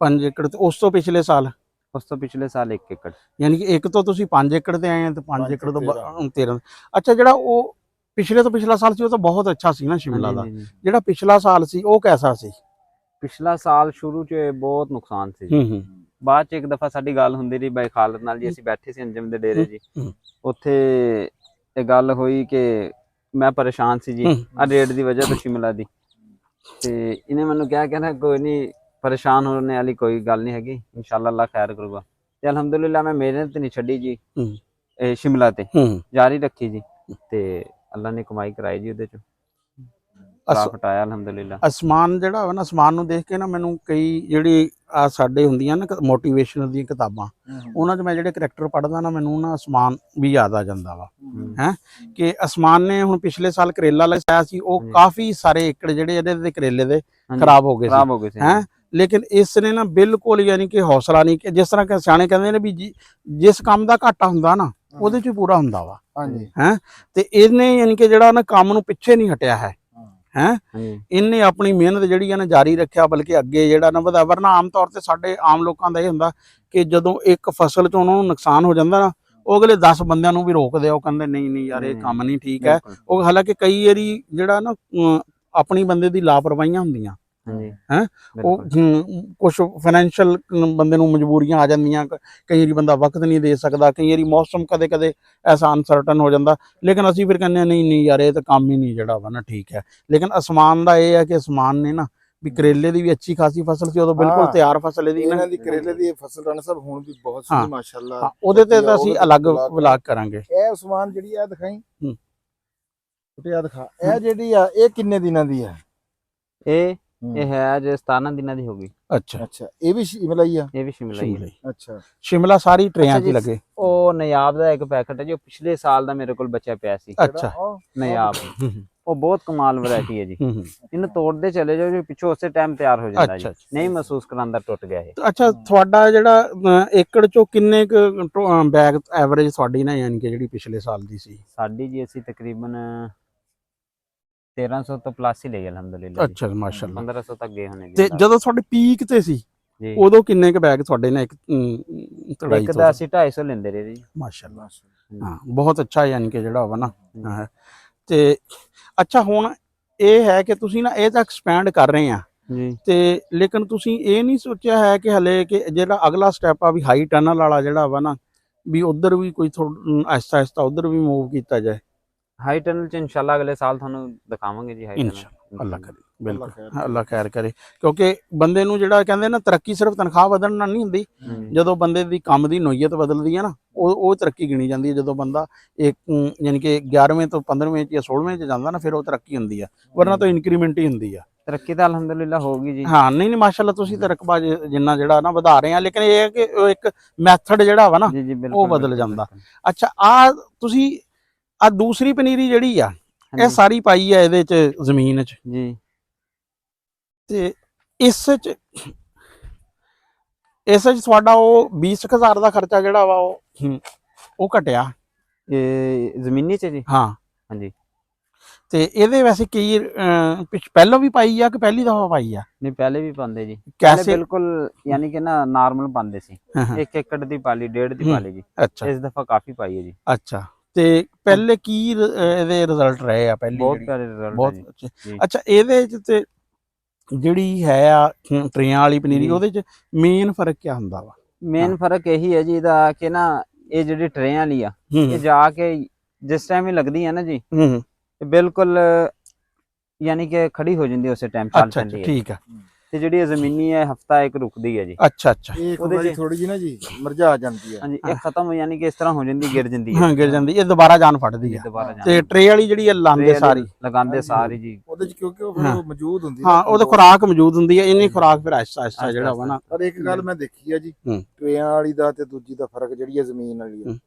5 ਏਕੜ ਤੇ ਉਸ ਤੋਂ ਪਿਛਲੇ ਸਾਲ? ਉਸ ਤੋਂ ਪਿਛਲੇ ਸਾਲ 1 ਏਕੜ। ਯਾਨੀ ਕਿ ਇੱਕ ਤੋਂ ਤੁਸੀਂ 5 ਏਕੜ ਤੇ ਆਏ ਆ ਤੇ 5 ਏਕੜ ਤੋਂ 13। ਅੱਛਾ, ਜਿਹੜਾ ਉਹ ਪਿਛਲੇ ਤੋਂ ਪਿਛਲਾ ਸਾਲ ਸੀ ਉਹ ਤਾਂ ਬਹੁਤ ਅੱਛਾ ਸੀ ਨਾ ਸ਼ਿਮਲਾ ਦਾ। ਹਾਂਜੀ, ਜਿਹੜਾ ਪਿਛਲਾ ਸਾਲ ਸੀ ਉਹ ਕੈਸਾ ਸੀ? ਪਿਛਲਾ ਸਾਲ ਸ਼ੁਰੂ ਚ ਬਹੁਤ ਨੁਕਸਾਨ ਸੀ ਜੀ। ਹੂੰ ਬਾਅਦ ਚ ਇੱਕ ਦਫਾ ਸਾਡੀ ਗੱਲ ਹੁੰਦੀ ਰਹੀ ਬਾਈ ਖਾਲਦ ਨਾਲ ਜੀ, ਅਸੀਂ ਬੈਠੇ ਸੀ ਅੰਜਮ ਦੇ ਡੇਰੇ ਜੀ। ਉੱਥੇ ਇਹ ਗੱਲ ਹੋਈ ਕਿ ਮੈਂ ਪਰੇਸ਼ਾਨ ਸੀ ਜੀ ਆ ਰੇਟ ਦੀ ਵਜ੍ਹਾ ਤੋਂ ਸ਼ਿਮਲਾ ਦੀ। ਤੇ ਇਹਨੇ ਮੈਨੂੰ ਕਿਹਾ ਕਹਿੰਦਾ ਕੋਈ ਨਹੀਂ, ਪਰੇਸ਼ਾਨ ਹੋਣੇ ਵਾਲੀ ਕੋਈ ਗੱਲ ਨਹੀਂ ਹੈਗੀ, ਇਨਸ਼ਾਅੱਲਾ ਅੱਲਾ ਖੈਰ ਕਰੂਗਾ। ਤੇ ਅਲਹਮਦੁਲਿਲਾ ਮੈਂ ਮਿਹਨਤ ਨਹੀਂ ਛੱਡੀ ਜੀ ਇਹ ਸ਼ਿਮਲਾ ਤੇ ਜਾਰੀ ਰੱਖੀ ਜੀ, ਤੇ ਅੱਲਾ ਨੇ ਕਮਾਈ ਕਰਾਈ ਜੀ ਉਹਦੇ ਚ, ਪ੍ਰੋਫਿਟ ਆਇਆ ਅਲਹਮਦੁਲਿਲਾ। ਅਸਮਾਨ ਜਿਹੜਾ ਵਾ ਨਾ, ਅਸਮਾਨ ਨੂੰ ਦੇਖ ਕੇ ਨਾ ਮੈਨੂੰ ਕਈ ਜਿਹੜੀ ਆ ਸਾਡੇ ਹੁੰਦੀਆਂ ਨਾ ਮੋਟੀਵੇਸ਼ਨਲ ਦੀਆਂ ਕਿਤਾਬਾਂ, ਉਹਨਾਂ 'ਚ ਮੈਂ ਜਿਹੜੇ ਕਰੈਕਟਰ ਪੜ੍ਹਦਾ ਨਾ, ਮੈਨੂੰ ਨਾ ਅਸਮਾਨ ਵੀ ਯਾਦ ਆ ਜਾਂਦਾ ਵਾ। ਹੈ ਕਿ ਅਸਮਾਨ ਨੇ ਹੁਣ ਪਿਛਲੇ ਸਾਲ ਕਰੇਲਾ ਲਗਾਇਆ ਸੀ, ਉਹ ਕਾਫੀ ਸਾਰੇ ਏਕੜ ਜਿਹੜੇ ਇਹਦੇ ਦੇ ਕਰੇਲੇ ਦੇ ਖਰਾਬ ਹੋ ਗਏ ਸੀ। ਹੈ ਲੇਕਿਨ ਇਸ ਨੇ ਨਾ ਬਿਲਕੁਲ ਯਾਨੀ ਕਿ ਹੌਸਲਾ ਨਹੀਂ, ਕਿ ਜਿਸ ਤਰ੍ਹਾਂ ਕਿ ਸਿਆਣੇ ਕਹਿੰਦੇ ਨੇ ਵੀ ਜਿਸ ਕੰਮ ਦਾ ਘਾਟਾ ਹੁੰਦਾ ਨਾ ਉਹਦੇ 'ਚ ਪੂਰਾ ਹੁੰਦਾ ਵਾ। ਹਾਂਜੀ। ਹੈ ਤੇ ਇਹਨੇ ਯਾਨੀ ਕਿ ਜਿਹੜਾ ਨਾ ਕੰਮ ਨੂੰ ਪਿੱਛੇ ਨਹੀਂ ਹਟਿਆ ਹੈ। ਹੈ ਇਹਨੇ ਆਪਣੀ ਮਿਹਨਤ ਜਿਹੜੀ ਆ ਨਾ ਜਾਰੀ ਰੱਖਿਆ, ਬਲਕਿ ਅੱਗੇ ਜਿਹੜਾ ਨਾ ਵਧਾ। ਵਰਨਾ ਆਮ ਤੌਰ ਤੇ ਸਾਡੇ ਆਮ ਲੋਕਾਂ ਦਾ ਇਹ ਹੁੰਦਾ ਕਿ ਜਦੋਂ ਇੱਕ ਫਸਲ 'ਚ ਉਹਨਾਂ ਨੂੰ ਨੁਕਸਾਨ ਹੋ ਜਾਂਦਾ ਨਾ, ਉਹ ਅਗਲੇ 10 ਬੰਦਿਆਂ ਨੂੰ ਵੀ ਰੋਕਦੇ ਆ, ਉਹ ਕਹਿੰਦੇ ਨਹੀਂ ਨਹੀਂ ਯਾਰ ਇਹ ਕੰਮ ਨਹੀਂ ਠੀਕ ਹੈ। ਉਹ ਹਾਲਾਂਕਿ ਕਈ ਵਾਰੀ ਜਿਹੜਾ ਨਾ ਆਪਣੀ ਬੰਦੇ ਦੀ ਲਾਪਰਵਾਹੀਆਂ ਹੁੰਦੀਆਂ ਹੈ, ਉਹ ਕੁਛ ਫਾਈਨੈਂਸ਼ੀਅਲ ਬੰਦੇ ਨੂੰ ਮਜਬੂਰੀਆਂ ਆ ਜਾਂਦੀਆਂ, ਕਈ ਵਾਰੀ ਬੰਦਾ ਵਕਤ ਨਹੀਂ ਦੇ ਸਕਦਾ, ਕਈ ਵਾਰੀ ਮੌਸਮ ਕਦੇ ਕਦੇ ਐਸਾ ਅਨਸਰਟਨ ਹੋ ਜਾਂਦਾ। ਲੇਕਿਨ ਅਸੀਂ ਫਿਰ ਕਹਿੰਦੇ ਨਹੀਂ ਨਹੀਂ ਯਾਰ ਇਹ ਤਾਂ ਕੰਮ ਹੀ ਨਹੀਂ ਜਿਹੜਾ ਵਾ ਨਾ ਠੀਕ ਹੈ। ਲੇਕਿਨ ਅਸਮਾਨ ਦਾ ਇਹ ਹੈ ਕਿ ਅਸਮਾਨ ਨੇ ਨਾ ਵੀ ਕਰੇਲੇ ਦੀ ਵੀ ਅੱਛੀ ਖਾਸੀ ਫਸਲ ਸੀ ਉਦੋਂ, ਬਿਲਕੁਲ ਤਿਆਰ ਫਸਲ ਇਹਦੀ ਇਹਨਾਂ ਦੀ ਕਰੇਲੇ ਦੀ ਫਸਲ ਰਾਣਾ ਸਾਹਿਬ ਹੁਣ ਵੀ ਬਹੁਤ ਸੋਹਣੀ ਮਾਸ਼ਾਅੱਲਾ। ਉਹਦੇ ਤੇ ਤਾਂ ਅਸੀਂ ਅਲੱਗ ਵਲਾਗ ਕਰਾਂਗੇ। ਇਹ ਉਸਮਾਨ ਜਿਹੜੀ ਆ ਦਿਖਾਈ ਛੋਟੇ ਆ ਦਿਖਾ, ਇਹ ਜਿਹੜੀ ਆ ਇਹ ਕਿੰਨੇ ਦਿਨਾਂ ਦੀ ਹੈ? ਇਹ ਹੈ ਜੇ 17 ਦਿਨਾਂ ਦੀ ਹੋ ਗਈ। ਅੱਛਾ ਅੱਛਾ, ਇਹ ਵੀ ਸ਼ਿਮਲਾ ਹੀ ਆ? ਇਹ ਵੀ ਸ਼ਿਮਲਾ ਹੀ ਹੈ। ਅੱਛਾ, ਸ਼ਿਮਲਾ ਸਾਰੀ ਟਰੇਆਂ 'ਚ ਲੱਗੇ। ਉਹ ਨਯਾਬ ਦਾ ਇੱਕ ਪੈਕਟ ਹੈ ਜੋ ਪਿਛਲੇ ਸਾਲ ਦਾ ਮੇਰੇ ਕੋਲ ਬਚਿਆ ਪਿਆ ਸੀ। ਅੱਛਾ, ਨਯਾਬ ਉਹ ਬਹੁਤ ਕਮਾਲ ਵੈਰਾਈਟੀ ਹੈ ਜੀ। ਇਹਨੂੰ ਤੋੜਦੇ ਚਲੇ ਜਾਓ ਜੀ, ਪਿੱਛੋਂ ਉਸੇ ਟਾਈਮ ਤਿਆਰ ਹੋ ਜਾਂਦਾ ਜੀ, ਨਹੀਂ ਮਹਿਸੂਸ ਕਰਾਂਦਾ ਟੁੱਟ ਗਿਆ ਇਹ। ਅੱਛਾ, ਤੁਹਾਡਾ ਜਿਹੜਾ ਏਕੜ 'ਚੋਂ ਕਿੰਨੇ ਬੈਗ ਐਵਰੇਜ ਤੁਹਾਡੀ ਨਾ ਯਾਨੀ ਕਿ ਜਿਹੜੀ ਪਿਛਲੇ ਸਾਲ ਦੀ ਸੀ? ਸਾਡੀ ਜੀ ਅਸੀਂ ਤਕਰੀਬਨ 1300 ਤੋਂ ਪਲੱਸ ਹੀ ਲਈ ਅਲਹਮਦੁਲਿਲਾ। ਅੱਛਾ, ਮਾਸ਼ਾਅੱਲਾ 1500 ਤੱਕ ਗਏ ਹੋਣੇ। ਤੇ ਜਦੋਂ ਤੁਹਾਡੇ ਪੀਕ ਤੇ ਸੀ ਉਦੋਂ ਕਿੰਨੇ ਕ ਬੈਗ ਤੁਹਾਡੇ ਨੇ ਇੱਕ ਇੱਕ ਦਾ ਅਸੀਂ 250 ਲੈਂਦੇ ਰਹੇ ਜੀ। ਮਾਸ਼ਾਅੱਲਾ, ਹਾਂ ਬਹੁਤ ਅੱਛਾ ਯਾਨੀ ਕਿ ਜਿਹੜਾ ਵਾ ਨਾ। ਤੇ ਅੱਛਾ, ਹੁਣ ਇਹ ਹੈ ਕਿ ਤੁਸੀਂ ਨਾ ਇਹ ਤਾਂ ਐਕਸਪੈਂਡ ਕਰ ਰਹੇ ਆ ਜੀ, ਤੇ ਲੇਕਿਨ ਤੁਸੀਂ ਇਹ ਨਹੀਂ ਸੋਚਿਆ ਹੈ ਕਿ ਹਲੇ ਕਿ ਜਿਹੜਾ ਅਗਲਾ ਸਟੈਪ ਆ ਵੀ ਹਾਈ ਟਨਲ ਵਾਲਾ ਜਿਹੜਾ ਵਾ ਨਾ, ਵੀ ਉਧਰ ਵੀ ਕੋਈ ਆਹਿਸਤਾ ਆਹਿਸਤਾ ਉਧਰ ਵੀ ਮੂਵ ਕੀਤਾ ਜਾਏ? ਹਾਈ ਟਨਲ ਚ ਇਨਸ਼ਾਅੱਲਾ ਅਗਲੇ ਸਾਲ ਤੁਹਾਨੂੰ ਦਿਖਾਵਾਂਗੇ ਜੀ। ਹਾਈ ਟਨਲ ਅੱਲਾ ਕਰੇ, ਬਿਲਕੁਲ ਅੱਲਾ ਖੈਰ ਕਰੇ। ਕਿਉਂਕਿ ਬੰਦੇ ਨੂੰ ਜਿਹੜਾ ਕਹਿੰਦੇ ਨਾ ਤਰੱਕੀ ਸਿਰਫ ਤਨਖਾਹ ਵਧਣ ਨਾਲ ਨਹੀਂ ਹੁੰਦੀ, ਜਦੋਂ ਬੰਦੇ ਦੀ ਕੰਮ ਦੀ ਨੋਈਅਤ ਬਦਲਦੀ ਹੈ ਨਾ ਉਹ ਤਰੱਕੀ ਗਿਣੀ ਜਾਂਦੀ ਹੈ। ਜਦੋਂ ਬੰਦਾ ਇੱਕ ਯਾਨੀ ਕਿ 11ਵੇਂ ਤੋਂ 15ਵੇਂ ਜਾਂ 16ਵੇਂ ਚ ਜਾਂਦਾ ਨਾ, ਫਿਰ ਉਹ ਤਰੱਕੀ ਹੁੰਦੀ ਆ, ਵਰਨਾ ਤਾਂ ਇਨਕਰੀਮੈਂਟ ਹੀ ਹੁੰਦੀ ਆ। ਤਰੱਕੀ ਤਾਂ ਅਲਹਮਦੁਲਿਲਾ ਹੋ ਗਈ ਜੀ। ਹਾਂ, ਨਹੀਂ ਮਾਸ਼ਾਅੱਲਾ ਤੁਸੀਂ ਤਾਂ ਰਕਬਾ ਜਿੰਨਾ ਜਿਹੜਾ ਨਾ ਵਧਾ ਰਹੇ ਆ, ਲੇਕਿਨ ਇਹ ਹੈ ਕਿ ਉਹ ਇੱਕ ਮੈਥਡ ਜਿਹੜਾ ਵਾ ਨਾ ਉਹ ਬਦਲ ਜਾਂਦਾ। ਅੱਛਾ, ਆ ਤੁਸੀਂ ਆ ਦੂਸਰੀ ਪਨੀਰੀ ਜਿਹੜੀ ਆ ਇਹ ਸਾਰੀ ਪਾਈ ਆ ਇਹਦੇ ਚ ਜ਼ਮੀਨ ਚ ਜੀ, ਤੇ ਇਸ ਚ ਤੁਹਾਡਾ ਉਹ 20,000 ਦਾ ਖਰਚਾ ਜਿਹੜਾ ਵਾ ਉਹ ਘਟਿਆ ਇਹ ਜ਼ਮੀਨੀ ਚ ਜੀ। ਹਾਂ ਹਾਂਜੀ, ਤੇ ਇਹਦੇ ਵੈਸੇ ਕੀ ਪਹਿਲਾਂ ਵੀ ਪਾਈ ਆ ਕਿ ਪਹਿਲੀ ਦਫਾ ਪਾਈ ਆ? ਨਹੀਂ ਪਹਿਲੇ ਵੀ ਪਾਉਂਦੇ ਜੀ, ਪਹਿਲੇ ਕੈਸੇ? ਬਿਲਕੁਲ ਯਾਨੀ ਕਿ ਨਾ ਨਾਰਮਲ ਪਾਉਂਦੇ ਸੀ, 1 ਏਕੜ ਦੀ ਪਾਲੀ, 1.5 ਦੀ ਪਾਲੀ ਜੀ। ਅੱਛਾ ਇਸ ਦਫਾ ਕਾਫੀ ਪਾਈ ਹੈ ਜੀ। ਅੱਛਾ, ਤੇ ਪਹਿਲੇ ਕੀ ਇਹਦੇ ਰਿਜ਼ਲਟ ਰਹੇ ਆ ਪਹਿਲੀ ਬਹੁਤ ਜਿਹੜੀ? ਪਿਆਰੇ ਰਿਜ਼ਲਟ ਬਹੁਤ ਜੀ। ਅੱਛੇ। ਜੀ। ਅੱਛਾ, ਇਹਦੇ ਚ ਤੇ ਜਿਹੜੀ ਹੈ ਆ ਟਰੇਆਂ ਵਾਲੀ ਪਨੀਰੀ, ਜੀ। ਉਹਦੇ ਚ ਮੇਨ ਫਰਕ ਕੀ ਹੁੰਦਾ ਵਾ? ਮੇਨ ਫਰਕ ਇਹੀ ਹੈ ਜੀ ਇਹਦਾ ਕਿ ਨਾ ਇਹ ਜਿਹੜੀ ਟਰੇ ਵਾਲੀ ਆ, ਇਹ ਜਾ ਕੇ ਜਿਸ ਟਾਈਮ ਹੀ ਲੱਗਦੀ ਹੈ ਨਾ ਜੀ, ਇਹ ਬਿਲਕੁਲ ਯਾਨੀ ਕਿ ਖੜੀ ਹੋ ਜਾਂਦੀ ਉਸੇ ਟਾਈਮ, ਚੱਲ ਅੱਛਾ ਪੈਂਦੀ ਹੈ। ਠੀਕ ਆ। ਤੇ ਜਿਹੜੀ ਇਹ ਜ਼ਮੀਨੀ ਹੈ ਹਫਤਾ ਇੱਕ ਰੁਕਦੀ ਹੈ ਜੀ। ਅੱਛਾ ਅੱਛਾ, ਇਹ ਇੱਕ ਉਹਦੇ ਵਾਰੀ ਚ- ਥੋੜੀ ਜੀ ਨਾ ਜੀ ਮੁਰਝਾ ਜਾਂਦੀ ਹੈ। ਹਾਂਜੀ, ਇਹ ਖਤਮ ਯਾਨੀ ਕਿ ਇਸ ਤਰ੍ਹਾਂ ਹੋ ਜਾਂਦੀ, ਗਿਰ ਜਾਂਦੀ ਹੈ ਹਾਂ ਗਿਰ ਜਾਂਦੀ, ਇਹ ਦੁਬਾਰਾ ਜਾਨ ਫੜਦੀ ਆ। ਦੁਬਾਰਾ ਤੇ ਟਰੇ ਵਾਲੀ ਜਿਹੜੀ ਇਹ ਲਾਂਦੇ ਸਾਰੀ ਲਗਾਉਂਦੇ ਸਾਰੀ ਜੀ। ਉਹਦੇ ਚ ਕਿਉਂਕਿ ਉਹ ਫਿਰ ਉਹ ਮੌਜੂਦ ਹੁੰਦੀ ਹਾਂ, ਉਹਦੇ ਖੁਰਾਕ ਮੌਜੂਦ ਹੁੰਦੀ ਹੈ, ਇੰਨੀ ਖੁਰਾਕ ਫਿਰ ਆਹਿਸਤਾ ਆਹਿਸਤਾ ਜਿਹੜਾ ਵਾ ਨਾ। ਪਰ ਇੱਕ ਗੱਲ ਮੈਂ ਦੇਖੀ ਆ ਜੀ, ਟਰੇਆਂ ਵਾਲੀ ਦਾ ਤੇ ਦੂਜੀ ਦਾ ਫਰਕ ਜਿਹੜੀ ਹੈ ਜ਼ਮੀਨ ਵਾਲੀ ਆ,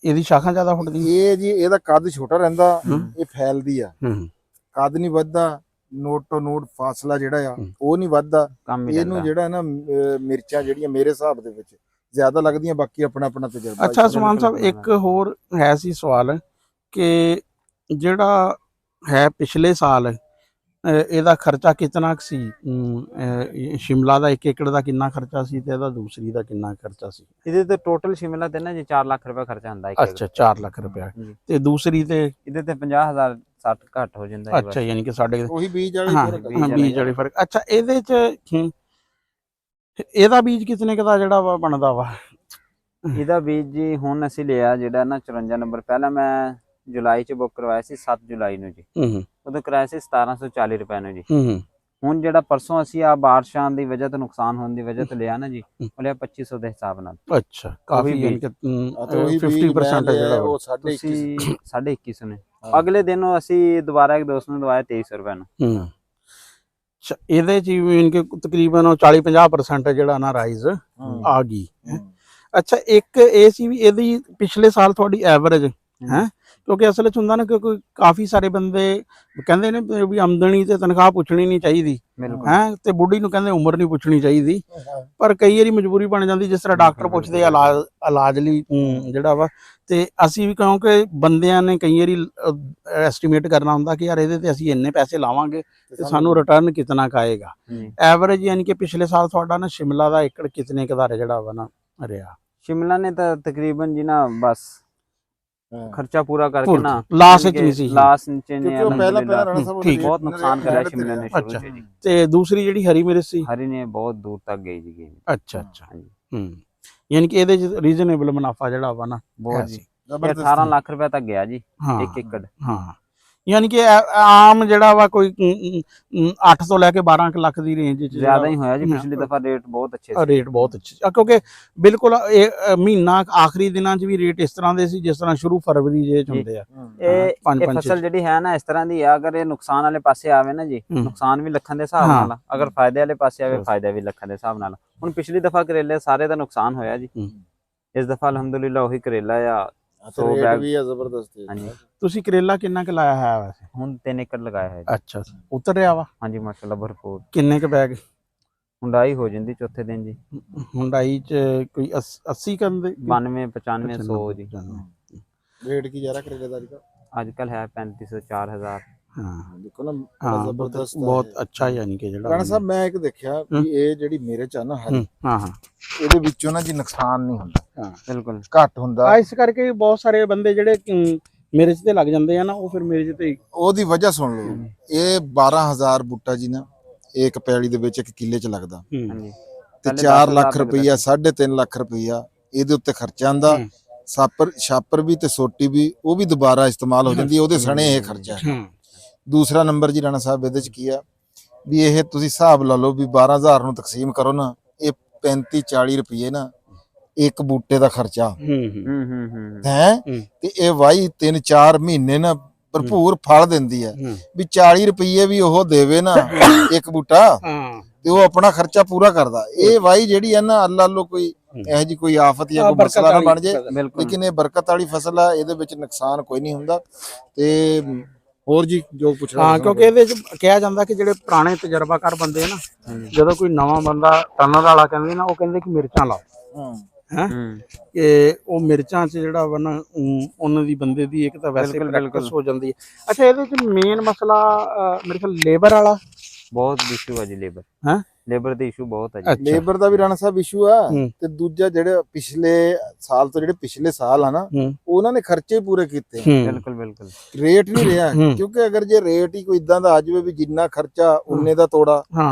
ਇਹਦੀ ਸ਼ਾਖਾਂ ਜ਼ਿਆਦਾ ਫੁੱਟਦੀ। ਇਹ ਜੀ ਇਹਦਾ ਕੱਦ ਛੋਟਾ ਰਹਿੰਦਾ, ਇਹ ਫੈਲਦੀ ਆ, ਕੱਦ ਨਹੀਂ ਵੱਧਦਾ, ਨੋਟ ਤੋਂ ਨੋਟ ਫਾਸਲਾ ਜਿਹੜਾ ਆ ਉਹ ਨਹੀਂ ਵੱਧਦਾ। ਕੰਮ ਹੀ ਇਹਨੂੰ ਲੱਗਦਾ। ਜਿਹੜਾ ਨਾ ਮਿਰਚਾਂ ਜਿਹੜੀਆਂ ਮੇਰੇ ਹਿਸਾਬ ਦੇ ਵਿੱਚ ਜ਼ਿਆਦਾ ਲੱਗਦੀਆਂ, ਬਾਕੀ ਆਪਣਾ ਆਪਣਾ ਤਜਰਬਾ। ਅੱਛਾ ਉਸਮਾਨ ਸਾਹਿਬ, ਇੱਕ ਹੋਰ ਹੈ ਸੀ ਸਵਾਲ ਕਿ ਜਿਹੜਾ ਹੈ ਪਿਛਲੇ ਸਾਲ ਇਹਦਾ ਖਰਚਾ ਕਿੰਨਾ ਕੁ ਸੀ? ਸ਼ਿਮਲਾ ਦਾ 1 ਏਕੜ ਦਾ ਕਿੰਨਾ ਖਰਚਾ ਸੀ ਤੇ ਇਹਦਾ ਦੂਸਰੀ ਦਾ ਕਿੰਨਾ ਖਰਚਾ ਸੀ? ਇਹਦੇ ਤੇ ਟੋਟਲ ਸ਼ਿਮਲਾ ਤੇ ਨਾ ਜੀ 4 ਲੱਖ ਰੁਪਏ ਖਰਚਾ ਹੁੰਦਾ ਇੱਕ ਅੱਛਾ 4 ਲੱਖ ਰੁਪਇਆ। ਜੀ। ਤੇ ਦੂਸਰੀ ਤੇ ਇਹਦੇ ਤੇ 50,000 60 ਘੱਟ ਹੋ ਜਾਂਦਾ ਹੈ ਅੱਛਾ, ਯਾਨੀ ਕਿ ਸਾਡੇ ਉਹੀ ਬੀਜ ਵਾਲੇ ਹਾਂ ਫਰਕ ਆ। ਬੀਜ ਬੀਜ ਵਾਲੇ ਫਰਕ। ਅੱਛਾ, ਇਹਦੇ ਚ ਇਹਦਾ ਬੀਜ ਕਿਤਨੇ ਕੁ ਦਾ ਜਿਹੜਾ ਵਾ ਬਣਦਾ ਵਾ? ਇਹਦਾ ਬੀਜ ਜੀ ਹੁਣ ਅਸੀਂ ਲਿਆ ਜਿਹੜਾ ਨਾ 54 ਨੰਬਰ, ਪਹਿਲਾਂ ਮੈਂ ਜੁਲਾਈ ਚ ਬੁੱਕ ਕਰਵਾਇਆ ਸੀ, 7 ਜੁਲਾਈ ਨੂੰ ਜੀ। ਉਦੋਂ ਕਰਾਇਆ ਸੀ 1740 ਰੁਪਏ ਨੂੰ ਜੀ। ਹੁਣ ਜਿਹੜਾ ਪਰਸੋਂ ਅਸੀਂ ਆ ਬਾਰਿਸ਼ਾਂ ਦੀ ਵਜ੍ਹਾ ਤੋਂ, ਨੁਕਸਾਨ ਹੋਣ ਦੀ ਵਜ੍ਹਾ ਤੋਂ ਲਿਆ ਨਾ ਜੀ, ਉਹ ਲਿਆ 2500 ਦੇ ਹਿਸਾਬ ਨਾਲ। ਅੱਛਾ, ਕਾਫੀ ਉਹੀ ਯਾਨੀ ਕਿ ਤੇ ਉਹੀ 50% ਜਿਹੜਾ ਉਹ ਵਾ। 2150 ਤੁਸੀਂ 2150 ਨੇ। ਅਗਲੇ ਦਿਨ ਅਸੀਂ ਦੁਬਾਰਾ ਇੱਕ ਦੋਸਤ ਨੂੰ ਦਵਾਇਆ 2300 ਰੁਪਏ ਨੂੰ। ਅੱਛਾ, ਇਹਦੇ ਚ ਯਾਨੀ ਕਿ ਤਕਰੀਬਨ 40-50% ਜਿਹੜਾ ਨਾ ਰਾਈਜ਼ ਆ ਗਈ। ਅੱਛਾ, ਇੱਕ ਇਹ ਸੀ ਵੀ ਇਹਦੀ ਪਿਛਲੇ ਸਾਲ ਤੁਹਾਡੀ ਐਵਰੇਜ ਹੈ, ਕਿਉਂਕਿ ਅਸਲ ਵਿੱਚ ਹੁੰਦਾ ਨਾ ਕਿ ਕਾਫੀ ਸਾਰੇ ਬੰਦੇ ਕਹਿੰਦੇ ਨੇ ਵੀ ਆਮਦਨੀ ਤੇ ਤਨਖਾਹ ਪੁੱਛਣੀ ਨਹੀਂ ਚਾਹੀਦੀ ਹੈ, ਤੇ ਬੁੱਢੀ ਨੂੰ ਕਹਿੰਦੇ ਉਮਰ ਨਹੀਂ ਪੁੱਛਣੀ ਚਾਹੀਦੀ, ਪਰ ਕਈ ਵਾਰੀ ਮਜਬੂਰੀ ਬਣ ਜਾਂਦੀ, ਜਿਸ ਤਰ੍ਹਾਂ ਡਾਕਟਰ ਪੁੱਛਦੇ ਆ ਇਲਾਜ ਲਈ ਜਿਹੜਾ ਵਾ। ਤੇ ਅਸੀਂ ਵੀ ਕਿਉਂਕਿ ਬੰਦਿਆਂ ਨੇ ਕਈ ਵਾਰੀ ਐਸਟੀਮੇਟ ਕਰਨਾ ਹੁੰਦਾ ਕਿ ਯਾਰ ਇਹਦੇ ਤੇ ਅਸੀਂ ਇੰਨੇ ਪੈਸੇ ਲਾਵਾਂਗੇ ਤੇ ਸਾਨੂੰ ਰਿਟਰਨ ਕਿਤਨਾ ਕੁ ਆਏਗਾ। ਐਵਰੇਜ ਯਾਨੀ ਕਿ ਪਿਛਲੇ ਸਾਲ ਤੁਹਾਡਾ ਨਾ ਸ਼ਿਮਲਾ ਦਾ ਏਕੜ ਕਿਤਨੇ ਕੁ ਦਾ ਜਿਹੜਾ ਵਾ ਨਾ ਰਿਹਾ? ਸ਼ਿਮਲਾ ਨੇ ਤਾਂ ਤਕਰੀਬਨ ਜੀ ਨਾ ਬਸ ਖਰਚਾ ਪੂਰਾ ਕਰਕੇ ਨਾ ਲਾਸ ਵਿੱਚ ਨਹੀਂ ਸੀ, ਲਾਸ ਵਿੱਚ ਨੇ, ਕਿਉਂਕਿ ਉਹ ਪਹਿਲਾਂ ਰਾਣਾ ਸਾਹਿਬ ਠੀਕ, ਬਹੁਤ ਨੁਕਸਾਨ ਕਰਿਆ ਸ਼ਿਮਲਾ ਨੇ ਸ਼ੁਰੂ ਅੱਛਾ। ਚ ਜੀ। ਤੇ ਦੂਸਰੀ ਜਿਹੜੀ ਹਰੀ ਮਿਰਚ ਸੀ, ਹਰੀ ਨੇ ਬਹੁਤ ਦੂਰ ਤੱਕ ਗਈ ਜੀ ਗੇਮ। ਅੱਛਾ ਅੱਛਾ, ਯਾਨੀ ਕਿ ਇਹਦੇ ਚ ਰੀਜ਼ਨੇਬਲ ਮੁਨਾਫਾ ਜਿਹੜਾ ਵਾ ਨਾ ਬਹੁਤ ਜੀ, 18 ਲੱਖ ਰੁਪਏ ਤੱਕ ਗਿਆ ਜੀ 1 ਏਕੜ। ਹਾਂ, ਯਾਨੀ ਕਿ ਆਮ ਜਿਹੜਾ ਵਾ ਕੋਈ 8 ਤੋਂ ਲੈ ਕੇ 12 ਲੱਖ ਦੀ ਰੇਂਜ ਚ ਜ਼ਿਆਦਾ ਹੀ ਹੋਇਆ ਜੀ। ਪਿਛਲੀ ਦਫਾ ਰੇਟ ਬਹੁਤ ਅੱਛੇ ਸੀ। ਰੇਟ ਬਹੁਤ ਅੱਛੇ, ਕਿਉਂਕਿ ਬਿਲਕੁਲ ਇਹ ਮਹੀਨਾ ਆਖਰੀ ਦਿਨਾਂ 'ਚ ਵੀ ਰੇਟ ਇਸ ਤਰ੍ਹਾਂ ਦੇ ਸੀ ਜਿਸ ਤਰ੍ਹਾਂ ਸ਼ੁਰੂ ਫਰਵਰੀ ਜੇ ਚ ਹੁੰਦੇ ਆ। ਇਹ ਫਸਲ ਜਿਹੜੀ ਹੈ ਨਾ ਇਸ ਤਰ੍ਹਾਂ ਦੀ ਆ, ਅਗਰ ਇਹ ਨੁਕਸਾਨ ਵਾਲੇ ਪਾਸੇ ਆਵੇ ਨਾ ਜੀ, ਨੁਕਸਾਨ ਵੀ ਲੱਖਾਂ ਦੇ ਹਿਸਾਬ ਨਾਲ, ਅਗਰ ਫਾਇਦੇ ਵਾਲੇ ਪਾਸੇ ਆਵੇ ਫਾਇਦਾ ਵੀ ਲੱਖਾਂ ਦੇ ਹਿਸਾਬ ਨਾਲ। ਹੁਣ ਪਿਛਲੀ ਦਫਾ ਕਰੇਲੇ ਸਾਰੇ ਦਾ ਨੁਕਸਾਨ ਹੋਇਆ ਜੀ, ਇਸ ਦਫਾ ਅਲਹਮਦੁਲਿਲਾ ਉਹੀ ਕਰੇਲਾ ਆ। ਰੇਟ ਵੀ ਆ ਜ਼ਬਰਦਸਤ ਹੈ। ਹਾਂਜੀ, ਤੁਸੀਂ ਕਰੇਲਾ ਕਿੰਨਾ ਕੁ ਲਾਇਆ ਹੈ ਵੈਸੇ? ਹੁਣ 3 ਏਕੜ ਲਗਾਇਆ ਹੈ। ਅੱਛਾ, ਉਤਰ ਰਿਹਾ ਵਾ? ਹਾਂਜੀ ਮਾਸ਼ਾਅੱਲਾ ਭਰਪੂਰ। ਕਿੰਨੇ ਕੁ ਬੈਗ ਹੁੰਡਾਈ ਹੋ ਜਾਂਦੀ ਚੌਥੇ ਦਿਨ ਜੀ? ਹੁੰਡਾਈ ਚ ਕੋਈ 80 ਕੰਦੇ 92 95 100 ਜੀ। ਰੇਟ ਕੀ ਜ਼ਿਆਦਾ ਕਰੇਲੇ ਦਾ ਅੱਜ ਕੱਲ ਹੈ 3500 4000। ਹਾਂ, ਦੇਖੋ ਨਾ ਹਾਂ, ਜ਼ਬਰਦਸਤ ਬਹੁਤ ਅੱਛਾ ਯਾਨੀ ਕਿ ਜਿਹੜਾ ਰਾਣਾ ਸਾਹਿਬ ਮੈਂ ਇੱਕ ਦੇਖਿਆ ਵੀ ਇਹ ਜਿਹੜੀ ਮਿਰਚ ਆ ਨਾ ਹਰੀ, ਹਾਂ ਇਹਦੇ ਵਿੱਚੋਂ ਨਾ ਜੀ ਨੁਕਸਾਨ ਨਹੀਂ ਹੁੰਦਾ, ਹਾਂ ਬਿਲਕੁਲ ਘੱਟ ਹੁੰਦਾ। ਇਸ ਕਰਕੇ ਬਹੁਤ ਸਾਰੇ ਬੰਦੇ ਜਿਹੜੇ ਮਿਰਚ ਤੇ ਲੱਗ ਜਾਂਦੇ ਆ ਨਾ, ਉਹ ਫਿਰ ਮਿਰਚ ਤੇ ਉਹਦੀ ਵਜ੍ਹਾ ਸੁਣ ਲਓ। ਇਹ 12000 ਬੂਟਾ ਜੀ ਨਾ ਇੱਕ ਪੈਲੀ ਦੇ ਵਿੱਚ 1 ਕਿੱਲੇ ਚ ਲੱਗਦਾ, ਹਾਂਜੀ, ਤੇ 4 ਲੱਖ ਰੁਪਈਆ 3.5 ਲੱਖ ਰੁਪਈਆ ਇਹਦੇ ਉੱਤੇ ਖਰਚਾ ਆਂਦਾ। ਛਾਪਰ ਵੀ ਤੇ ਸੋਟੀ ਵੀ, ਉਹ ਵੀ ਦੁਬਾਰਾ ਇਸਤੇਮਾਲ ਹੋ ਜਾਂਦੀ, ਉਹਦੇ ਸਣੇ ਇਹ ਖਰਚਾ ਹੈ। ਦੂਸਰਾ ਨੰਬਰ ਜੀ ਰਾਣਾ ਸਾਹਿਬ ਇਹਦੇ ਚ ਕੀ ਆ ਵੀ ਇਹ ਤੁਸੀਂ ਹਿਸਾਬ ਲਾ ਲਓ ਵੀ 12000 ਨੂੰ ਤਕਸੀਮ ਕਰੋ ਨਾ, ਇਹ 35-40 ਰੁਪਏ ਨਾ ਇੱਕ ਬੂਟੇ ਦਾ ਖਰਚਾ ਹੈ। ਤੇ ਇਹ ਵਾਹੀ 3-4 ਮਹੀਨੇ ਨਾ ਭਰਪੂਰ ਫਲ ਦਿੰਦੀ ਹੈ। ਵੀ 40 ਰੁਪਏ ਵੀ ਉਹ ਦੇਵੇ ਨਾ ਇੱਕ ਬੂਟਾ, ਤੇ ਉਹ ਆਪਣਾ ਖਰਚਾ ਪੂਰਾ ਕਰਦਾ। ਇਹ ਵਾਹੀ ਜਿਹੜੀ ਹੈ ਨਾ ਅੱਲਾ ਅੱਲੋ ਕੋਈ ਇਹੋ ਜੀ ਕੋਈ ਆਫਤ ਜਾਂ ਕੋਈ ਮਸਲਾ ਨਾ ਬਣ ਜੇ, ਲੇਕਿਨ ਇਹ ਬਰਕਤ ਵਾਲੀ ਫਸਲ ਆ, ਇਹਦੇ ਵਿੱਚ ਨੁਕਸਾਨ ਕੋਈ ਨਹੀਂ ਹੁੰਦਾ। ਤੇ ਹੋਰ ਜੀ ਜੋ ਪੁੱਛਣਾ? ਹਾਂ, ਕਿਉਂਕਿ ਇਹਦੇ ਚ ਕਿਹਾ ਜਾਂਦਾ ਕਿ ਜਿਹੜੇ ਪੁਰਾਣੇ ਤਜਰਬਾਕਾਰ ਬੰਦੇ ਆ ਨਾ, ਜਦੋਂ ਕੋਈ ਨਵਾਂ ਬੰਦਾ ਟਨਰ ਵਾਲਾ ਕਹਿੰਦੇ ਨਾ, ਉਹ ਕਹਿੰਦੇ ਕਿ ਮਿਰਚਾਂ ਲਾਓ ਹੈ ਕਿ ਉਹ ਮਿਰਚਾਂ 'ਚ ਜਿਹੜਾ ਵਾ ਨਾ ਉਹਨਾਂ ਦੀ ਬੰਦੇ ਦੀ ਇੱਕ ਤਾਂ ਵੈਸੇ ਪ੍ਰੈਕਟਿਸ ਹੋ ਜਾਂਦੀ ਹੈ। ਅੱਛਾ, ਇਹਦੇ 'ਚ ਮੇਨ ਮਸਲਾ ਮੇਰੇ ਖਿਆਲ ਲੇਬਰ ਵਾਲਾ ਬਹੁਤ ਇਸ਼ੂ ਆ ਜੀ ਲੇਬਰ। ਹੈ ਲੇਬਰ ਦੇ ਇਸ਼ੂ ਬਹੁਤ ਆ ਜੀ। ਲੇਬਰ ਦਾ ਵੀ ਰਾਣਾ ਸਾਹਿਬ ਇਸ਼ੂ ਆ, ਤੇ ਦੂਜਾ ਜਿਹੜੇ ਪਿਛਲੇ ਸਾਲ ਤੋਂ ਜਿਹੜੇ ਪਿਛਲੇ ਸਾਲ ਆ ਨਾ ਉਹਨਾਂ ਨੇ ਖਰਚੇ ਪੂਰੇ ਕੀਤੇ। ਬਿਲਕੁਲ ਬਿਲਕੁਲ ਰੇਟ ਨਹੀਂ ਰਿਹਾ, ਕਿਉਂਕਿ ਅਗਰ ਜੇ ਰੇਟ ਹੀ ਕੋਈ ਇਦਾਂ ਦਾ ਆ ਜਾਵੇ ਵੀ ਜਿੰਨਾ ਖਰਚਾ ਉਨੇ ਦਾ ਤੋੜਾ,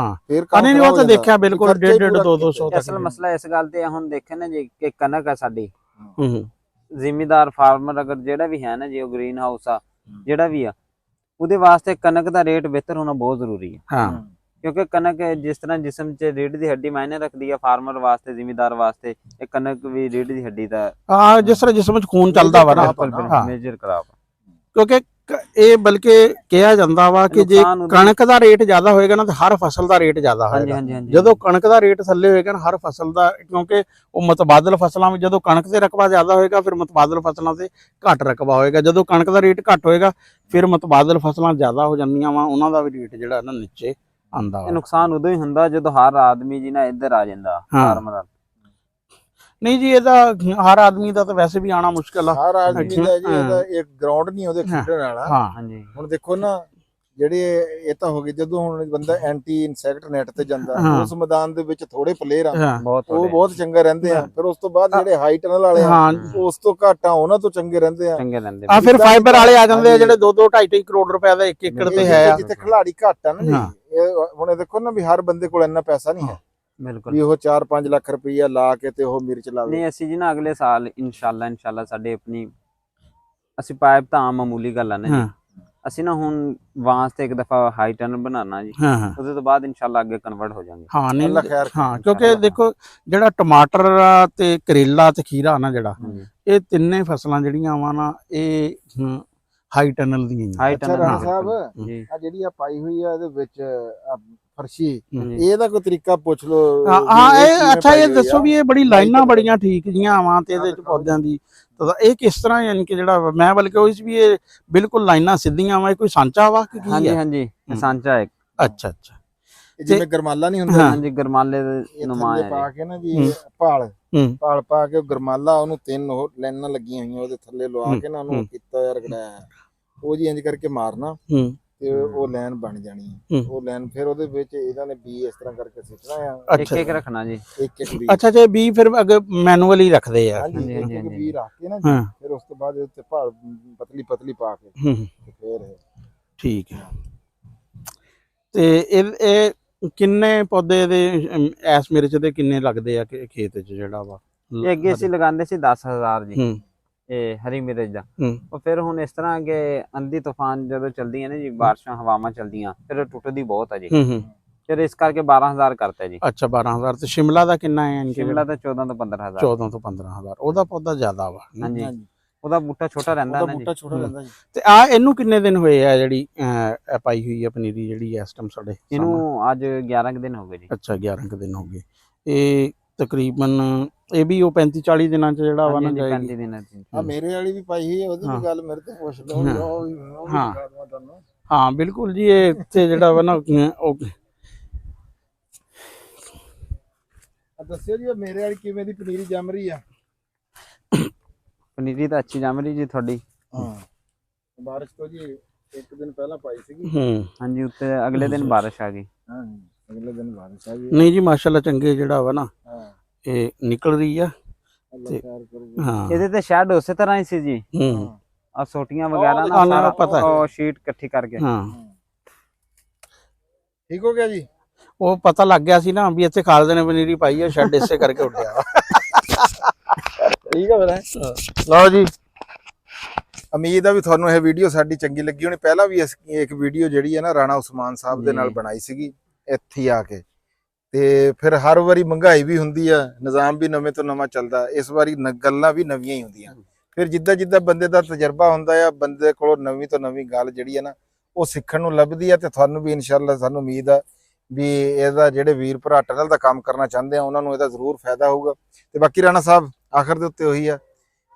ਫਿਰ ਨਹੀਂ ਉਹ ਤਾਂ ਦੇਖਿਆ ਬਿਲਕੁਲ 150 200 ਤੱਕ। ਅਸਲ ਮਸਲਾ ਇਸ ਗੱਲ ਤੇ ਹੁਣ ਦੇਖੇ ਨਾ ਜੀ ਕਿ ਕਣਕ ਆ ਸਾਡੀ, ਜ਼ਿਮੀਦਾਰ ਫਾਰਮਰ ਅਗਰ ਜਿਹੜਾ ਵੀ ਹੈ ਨਾ ਜੀ, ਉਹ ਗ੍ਰੀਨ ਹਾਊਸ ਆ ਜਿਹੜਾ ਵੀ ਆ, ਉਹਦੇ ਵਾਸਤੇ ਕਣਕ ਦਾ ਰੇਟ ਬਿਹਤਰ ਹੋਣਾ ਬਹੁਤ ਜ਼ਰੂਰੀ ਹੈ। ਹਾਂ, ਕਿਉਂਕਿ ਕਣਕ ਜਿਸ ਤਰ੍ਹਾਂ ਜਿਸਮ 'ਚ ਰੀੜ੍ਹ ਦੀ ਹੱਡੀ ਮਾਇਨੇ ਰੱਖਦੀ ਆ ਫਾਰਮਰ ਵਾਸਤੇ, ਜ਼ਿਮੀਦਾਰ ਵਾਸਤੇ, ਇਹ ਕਣਕ ਵੀ ਰੀੜ੍ਹ ਦੀ ਹੱਡੀ ਦਾ ਜਿਸ ਤਰ੍ਹਾਂ ਜਿਸਮ 'ਚ ਖੂਨ ਚੱਲਦਾ ਵਾ ਨਾ, ਮੇਜਰ ਖਰਾਬ। ਕਿਉਂਕਿ ਇਹ ਬਲਕਿ ਕਿਹਾ ਜਾਂਦਾ ਵਾ ਕਿ ਜੇ ਕਣਕ ਦਾ ਰੇਟ ਜ਼ਿਆਦਾ ਹੋਏਗਾ ਨਾ ਤਾਂ ਹਰ ਫਸਲ ਦਾ ਰੇਟ ਜ਼ਿਆਦਾ ਹੋਏਗਾ। ਜਦੋਂ ਕਣਕ ਦਾ ਰੇਟ ਥੱਲੇ ਹੋਏਗਾ ਨਾ ਹਰ ਫਸਲ ਦਾ, ਕਿਉਂਕਿ ਉਹ ਮਤਬਾਦਲ ਫਸਲਾਂ ਵਿੱਚ ਜਦੋਂ ਕਣਕ ਤੇ ਰਕਬਾ ਜ਼ਿਆਦਾ ਹੋਏਗਾ ਫਿਰ ਮਤਬਾਦਲ ਫਸਲਾਂ ਤੇ ਘੱਟ ਰਕਬਾ ਹੋਏਗਾ। ਜਦੋਂ ਕਣਕ ਦਾ ਰੇਟ ਘੱਟ ਹੋਏਗਾ ਫਿਰ ਮਤਬਾਦਲ ਫਸਲਾਂ ਜ਼ਿਆਦਾ ਹੋ ਜਾਂਦੀਆਂ ਵਾ, ਉਹਨਾਂ ਦਾ ਵੀ ਰੇਟ ਜਿਹੜਾ ਨਾ ਨੀਚੇ ਆਂਦਾ। ਇਹ ਨੁਕਸਾਨ ਉਦੋਂ ਹੀ ਹੁੰਦਾ ਜਦੋਂ ਹਰ ਆਦਮੀ ਜੀ ਨਾ ਇੱਧਰ ਆ ਜਾਂਦਾ ਫਾਰਮਰ। ਨਹੀਂ ਜੀ, ਇਹਦਾ ਹਰ ਆਦਮੀ ਦਾ ਤਾਂ ਵੈਸੇ ਵੀ ਆਣਾ ਮੁਸ਼ਕਲ ਆ। ਹਰ ਆਦਮੀ ਦਾ ਜੀ ਇਹਦਾ ਇੱਕ ਗਰਾਊਂਡ ਨਹੀਂ ਉਹਦੇ ਖੇਡਣ ਵਾਲਾ। ਹਾਂਜੀ, ਹੁਣ ਦੇਖੋ ਨਾ ਜਿਹੜੇ ਇਹ ਤਾਂ ਹੋ ਗਏ, ਜਦੋਂ ਹੁਣ ਬੰਦਾ ਐਂਟੀ ਇਨਸੈਕਟ ਨੈਟ ਤੇ ਜਾਂਦਾ ਉਸ ਮੈਦਾਨ ਦੇ ਵਿੱਚ ਥੋੜੇ ਪਲੇਅਰ ਆ ਉਹ ਬਹੁਤ ਚੰਗੇ ਰਹਿੰਦੇ ਆ, ਫਿਰ ਉਸ ਤੋਂ ਬਾਅਦ ਜਿਹੜੇ ਹਾਈ ਟਨਲ ਵਾਲੇ ਆ ਉਸ ਤੋਂ ਘੱਟ ਆ ਉਹਨਾਂ ਤੋਂ ਚੰਗੇ ਰਹਿੰਦੇ ਆ। ਫਿਰ ਫਾਈਬਰ ਵਾਲੇ ਆ ਜਾਂਦੇ ਆ ਜਿਹੜੇ 2-2 2.5 ਕਰੋੜ ਰੁਪਏ ਦਾ 1 ਏਕੜ ਤੇ ਹੈ। ਜਿੱਥੇ ਖਿਲਾੜੀ ਘੱਟ ਆ ਨਾ ਜੀ, ਹੁਣ ਦੇਖੋ ਨਾ ਵੀ ਹਰ ਬੰਦੇ ਕੋਲ ਇੰਨਾ ਪੈਸਾ ਨਹੀਂ ਹੈ ਬਿਲਕੁਲ ਵੀ ਉਹ 4-5 ਲੱਖ ਰੁਪਈਆ ਲਾ ਕੇ ਤੇ ਉਹ ਮਿਰਚ ਲਾਵੇ। ਨਹੀਂ, ਅਸੀਂ ਜੀ ਨਾ ਅਗਲੇ ਸਾਲ ਇਨਸ਼ਾਅੱਲਾ ਸਾਡੇ ਆਪਣੀ ਅਸੀਂ ਪਾਈਪ ਤਾਂ ਆਮ ਮਾਮੂਲੀ ਗੱਲ ਆ ਨਾ ਜੀ, ਅਸੀਂ ਨਾ ਹੁਣ ਵਾਂਸ ਤੇ ਇੱਕ ਦਫਾ ਹਾਈ ਟਨਲ ਬਣਾਉਣਾ ਜੀ, ਉਹਦੇ ਤੋਂ ਬਾਅਦ ਇਨਸ਼ਾਅੱਲਾ ਅੱਗੇ ਕਨਵਰਟ ਹੋ ਜਾਵਾਂਗੇ। ਹਾਂ ਨਹੀਂ, ਕਿਉਂਕਿ ਦੇਖੋ ਜਿਹੜਾ ਟਮਾਟਰ ਤੇ ਕਰੇਲਾ ਤੇ ਖੀਰਾ ਨਾ ਜਿਹੜਾ, ਇਹ ਤਿੰਨੇ ਫਸਲਾਂ ਜਿਹੜੀਆਂ ਵਾ ਨਾ ਇਹ ਹਾਈ ਟਨਲ ਦੀਆਂ। ਅੱਛਾ ਰਾਣਾ ਸਾਹਿਬ, ਆ ਜਿਹੜੀ ਆ ਪਾਈ ਹੋਈ ਆ ਇਹਦੇ ਵਿੱਚ ਫਰਸ਼ੀ, ਇਹਦਾ ਕੋਈ ਤਰੀਕਾ ਪੁੱਛ ਲਓ। ਇਹ ਅੱਛਾ, ਇਹ ਦੱਸੋ ਵੀ ਇਹ ਬੜੀ ਲਾਈਨਾਂ ਬੜੀਆਂ ਠੀਕ ਜੀਆਂ ਆਵਾਂ ਤੇ ਇਹਦੇ ਚ ਪੌਦਿਆਂ ਦੀ, ਤਾਂ ਇਹ ਕਿਸ ਤਰ੍ਹਾਂ, ਯਾਨੀ ਕਿ ਜਿਹੜਾ ਮੈਂ ਬਲਕਿ ਉਹ ਵੀ ਇਹ ਬਿਲਕੁਲ ਲਾਈਨਾਂ ਸਿੱਧੀਆਂ ਵਾ, ਕੋਈ ਸਾਂਚਾ ਵਾ ਕਿ ਕੀ ਹੈ? ਹਾਂਜੀ ਸਾਂਚਾ ਇੱਕ। ਅੱਛਾ ਜਿਵੇਂ ਗਰਮਾਲਾ ਨਹੀਂ ਹੁੰਦਾ, ਹਾਂਜੀ ਗਰਮਾਲੇ ਦੇ ਨੁਮਾਇਆਂ ਪਾ ਕੇ ਨਾ ਜੀ ਭਾਲ ਪਾ ਕੇ ਗਰਮਾਲਾ, ਉਹਨੂੰ 3 ਲਾਈਨਾਂ ਲੱਗੀਆਂ ਹੋਈਆਂ ਉਹਦੇ ਥੱਲੇ ਲਵਾ ਕੇ ਨਾ ਉਹਨੂੰ ਕੀਤਾ ਯਾਰ ਰਗੜਾਇਆ, ਉਹ ਜੀ ਇੰਜ ਕਰਕੇ ਮਾਰਨਾ ਤੇ ਉਹ ਲਾਈਨ ਬਣ ਜਾਣੀ ਹੈ। ਉਹ ਲਾਈਨ ਫਿਰ ਉਹਦੇ ਵਿੱਚ ਇਹਨਾਂ ਨੇ ਬੀ ਇਸ ਤਰ੍ਹਾਂ ਕਰਕੇ ਸਿੱਟਣਾ ਆ, ਇੱਕ ਰੱਖਣਾ ਜੀ, ਇੱਕ ਬੀ। ਅੱਛਾ, ਜੇ ਬੀ ਫਿਰ ਅੱਗੇ ਮੈਨੂਅਲੀ ਰੱਖਦੇ ਆ। ਹਾਂਜੀ, ਇੱਕ ਬੀ ਰੱਖ ਕੇ ਨਾ ਜੀ, ਫਿਰ ਉਸ ਤੋਂ ਬਾਅਦ ਇਹਦੇ ਉੱਤੇ ਭਾਲ ਪਤਲੀ ਪਾ ਕੇ ਫਿਰ ਠੀਕ ਹੈ। ਤੇ ਇਹ ਕਿੰਨੇ ਪੌਦੇ ਦੇ ਐਸ ਮਿਰਚ ਦੇ ਕਿੰਨੇ ਲੱਗਦੇ ਆ ਖੇਤ 'ਚ ਜਿਹੜਾ ਵਾ? ਇਹ ਅੱਗੇ ਅਸੀਂ ਲਗਾਉਂਦੇ ਸੀ 10,000 ਜੀ, ਇਹ ਹਰੀ ਮਿਰਚ ਦਾ। ਉਹ ਫਿਰ ਹੁਣ ਇਸ ਤਰ੍ਹਾਂ ਕਿ ਅੰਧੀ ਤੂਫਾਨ ਜਦੋਂ ਚਲਦੀਆਂ ਨੇ ਜੀ, ਬਾਰਿਸ਼ਾਂ ਹਵਾਵਾਂ ਚਲਦੀਆਂ, ਫਿਰ ਟੁੱਟਦੀ ਬਹੁਤ ਆ ਜੀ, ਫਿਰ ਇਸ ਕਰਕੇ 12,000 ਕਰਤਾ ਜੀ। ਅੱਛਾ, 12,000। ਤੇ ਸ਼ਿਮਲਾ ਦਾ ਕਿੰਨਾ ਹੈ? ਸ਼ਿਮਲਾ ਦਾ 14 ਤੋਂ 15,000। 14 ਤੋਂ 15,000। ਉਹਦਾ ਪੌਦਾ ਜ਼ਿਆਦਾ ਵਾ। ਹਾਂਜੀ, ਉਹਦਾ ਬੂਟਾ ਛੋਟਾ ਰਹਿੰਦਾ ਨਾ ਜੀ। ਬੂਟਾ ਛੋਟਾ ਰਹਿੰਦਾ ਜੀ। ਤੇ ਇਹਨੂੰ ਕਿੰਨੇ ਦਿਨ ਹੋਏ ਆ ਜਿਹੜੀ ਪਾਈ ਹੋਈ ਆ ਪਨੀਰੀ ਜਿਹੜੀ ਇਸ ਟਾਈਮ ਸਾਡੇ? ਇਹਨੂੰ ਅੱਜ 11 ਦਿਨ ਹੋ ਗਏ ਜੀ। ਅੱਛਾ, 11 ਦਿਨ ਹੋ ਗਏ। ਇਹ ਤਕਰੀਬਨ ਇਹ ਵੀ ਉਹ 35-40 ਦਿਨਾਂ ਚ ਜਿਹੜਾ ਵਾ ਨਾ ਜਾਏਗੀ। 35 ਦਿਨਾਂ ਚ। ਆ ਮੇਰੇ ਵਾਲੀ ਵੀ ਪਾਈ ਹੋਈ ਹੈ, ਉਹਦੀ ਵੀ ਗੱਲ ਮੇਰੇ ਤੋਂ ਪੁੱਛ ਲਓ। ਹਾਂ ਬਿਲਕੁਲ ਜੀ, ਇਹ ਇੱਥੇ ਜਿਹੜਾ ਵਾ ਨਾ ਉਹ ਦੱਸਿਓ ਜੀ ਮੇਰੇ ਵਾਲੀ ਕਿਵੇਂ ਦੀ ਪਨੀਰੀ ਜੰਮ ਰਹੀ ਆ? ਪਨੀਰੀ ਤਾਂ ਅੱਛੀ ਜੰਮ ਰਹੀ ਜੀ ਤੁਹਾਡੀ। ਹਾਂ, ਬਾਰਿਸ਼ ਤੋਂ ਜੀ 1 ਦਿਨ ਪਹਿਲਾਂ ਪਾਈ ਸੀਗੀ। ਹਾਂਜੀ, ਉੱਤੇ ਅਗਲੇ ਦਿਨ ਬਾਰਿਸ਼ ਆ ਗਈ। ਹਾਂ, ਅਗਲੇ ਦਿਨ ਬਾਰਿਸ਼ ਆ ਗਈ। ਨਹੀਂ ਜੀ, ਮਾਸ਼ਾਅੱਲਾ ਚੰਗੇ ਜਿਹੜਾ ਵਾ ਨਾ ਇਹ ਨਿਕਲ ਰਹੀ ਆ। ਹਾਂ, ਇਹਦੇ ਤੇ ਸ਼ਾਇਦ ਉਸੇ ਤਰ੍ਹਾਂ ਹੀ ਸੀ ਜੀ। ਆ ਸੋਟੀਆਂ ਵਗੈਰਾ ਨਾ ਸਾਰਾ ਪਤਾ, ਉਹ ਸ਼ੀਟ ਇਕੱਠੀ ਕਰਕੇ। ਠੀਕ ਹੋ ਗਿਆ ਜੀ। ਉਹ ਪਤਾ ਲੱਗ ਗਿਆ ਸੀ ਨਾ ਵੀ ਇੱਥੇ ਖਾਲਦੇ ਨੇ ਪਨੀਰੀ ਪਾਈ ਆ, ਸ਼ੈੱਡ ਇਸੇ ਕਰਕੇ ਉੱਡਿਆ। ਠੀਕ ਆ ਫਿਰ। ਲਓ ਜੀ, ਉਮੀਦ ਆ ਵੀ ਤੁਹਾਨੂੰ ਇਹ ਵੀਡੀਓ ਸਾਡੀ ਚੰਗੀ ਲੱਗੀ ਹੋਣੀ। ਪਹਿਲਾਂ ਵੀ ਇੱਕ ਵੀਡੀਓ ਜਿਹੜੀ ਹੈ ਨਾ ਰਾਣਾ ਉਸਮਾਨ ਸਾਹਿਬ ਦੇ ਨਾਲ ਬਣਾਈ ਸੀਗੀ ਇੱਥੇ ਆ ਕੇ, ਤੇ ਫਿਰ ਹਰ ਵਾਰੀ ਮਹਿੰਗਾਈ ਵੀ ਹੁੰਦੀ ਆ, ਨਿਜ਼ਾਮ ਵੀ ਨਵੇਂ ਤੋਂ ਨਵਾਂ ਚੱਲਦਾ, ਇਸ ਵਾਰੀ ਗੱਲਾਂ ਵੀ ਨਵੀਆਂ ਹੀ ਹੁੰਦੀਆਂ। ਫਿਰ ਜਿੱਦਾਂ ਬੰਦੇ ਦਾ ਤਜਰਬਾ ਹੁੰਦਾ ਆ, ਬੰਦੇ ਕੋਲੋਂ ਨਵੀਂ ਤੋਂ ਨਵੀਂ ਗੱਲ ਜਿਹੜੀ ਹੈ ਨਾ ਉਹ ਸਿੱਖਣ ਨੂੰ ਲੱਭਦੀ ਆ। ਤੇ ਤੁਹਾਨੂੰ ਵੀ ਇਨਸ਼ਾਅੱਲਾ ਸਾਨੂੰ ਉਮੀਦ ਆ ਵੀ ਇਹਦਾ ਜਿਹੜੇ ਵੀਰ ਭਰਾ ਟਨਲ ਦਾ ਕੰਮ ਕਰਨਾ ਚਾਹੁੰਦੇ ਆ ਉਹਨਾਂ ਨੂੰ ਇਹਦਾ ਜ਼ਰੂਰ ਫਾਇਦਾ ਹੋਊਗਾ। ਤੇ ਬਾਕੀ ਰਾਣਾ ਸਾਹਿਬ ਆਖਰ ਦੇ ਉੱਤੇ ਉਹੀ ਆ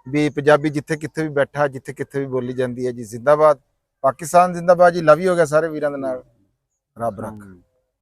ਵੀ ਪੰਜਾਬੀ ਜਿੱਥੇ ਕਿੱਥੇ ਵੀ ਬੈਠਾ, ਜਿੱਥੇ ਕਿੱਥੇ ਵੀ ਬੋਲੀ ਜਾਂਦੀ ਹੈ ਜੀ, ਜ਼ਿੰਦਾਬਾਦ ਪਾਕਿਸਤਾਨ, ਜ਼ਿੰਦਾਬਾਦ ਜੀ। ਲਵ ਯੂ ਹੋ ਗਿਆ ਸਾਰੇ ਵੀਰਾਂ ਦੇ ਨਾਲ। ਰੱਬ ਰੱਖ।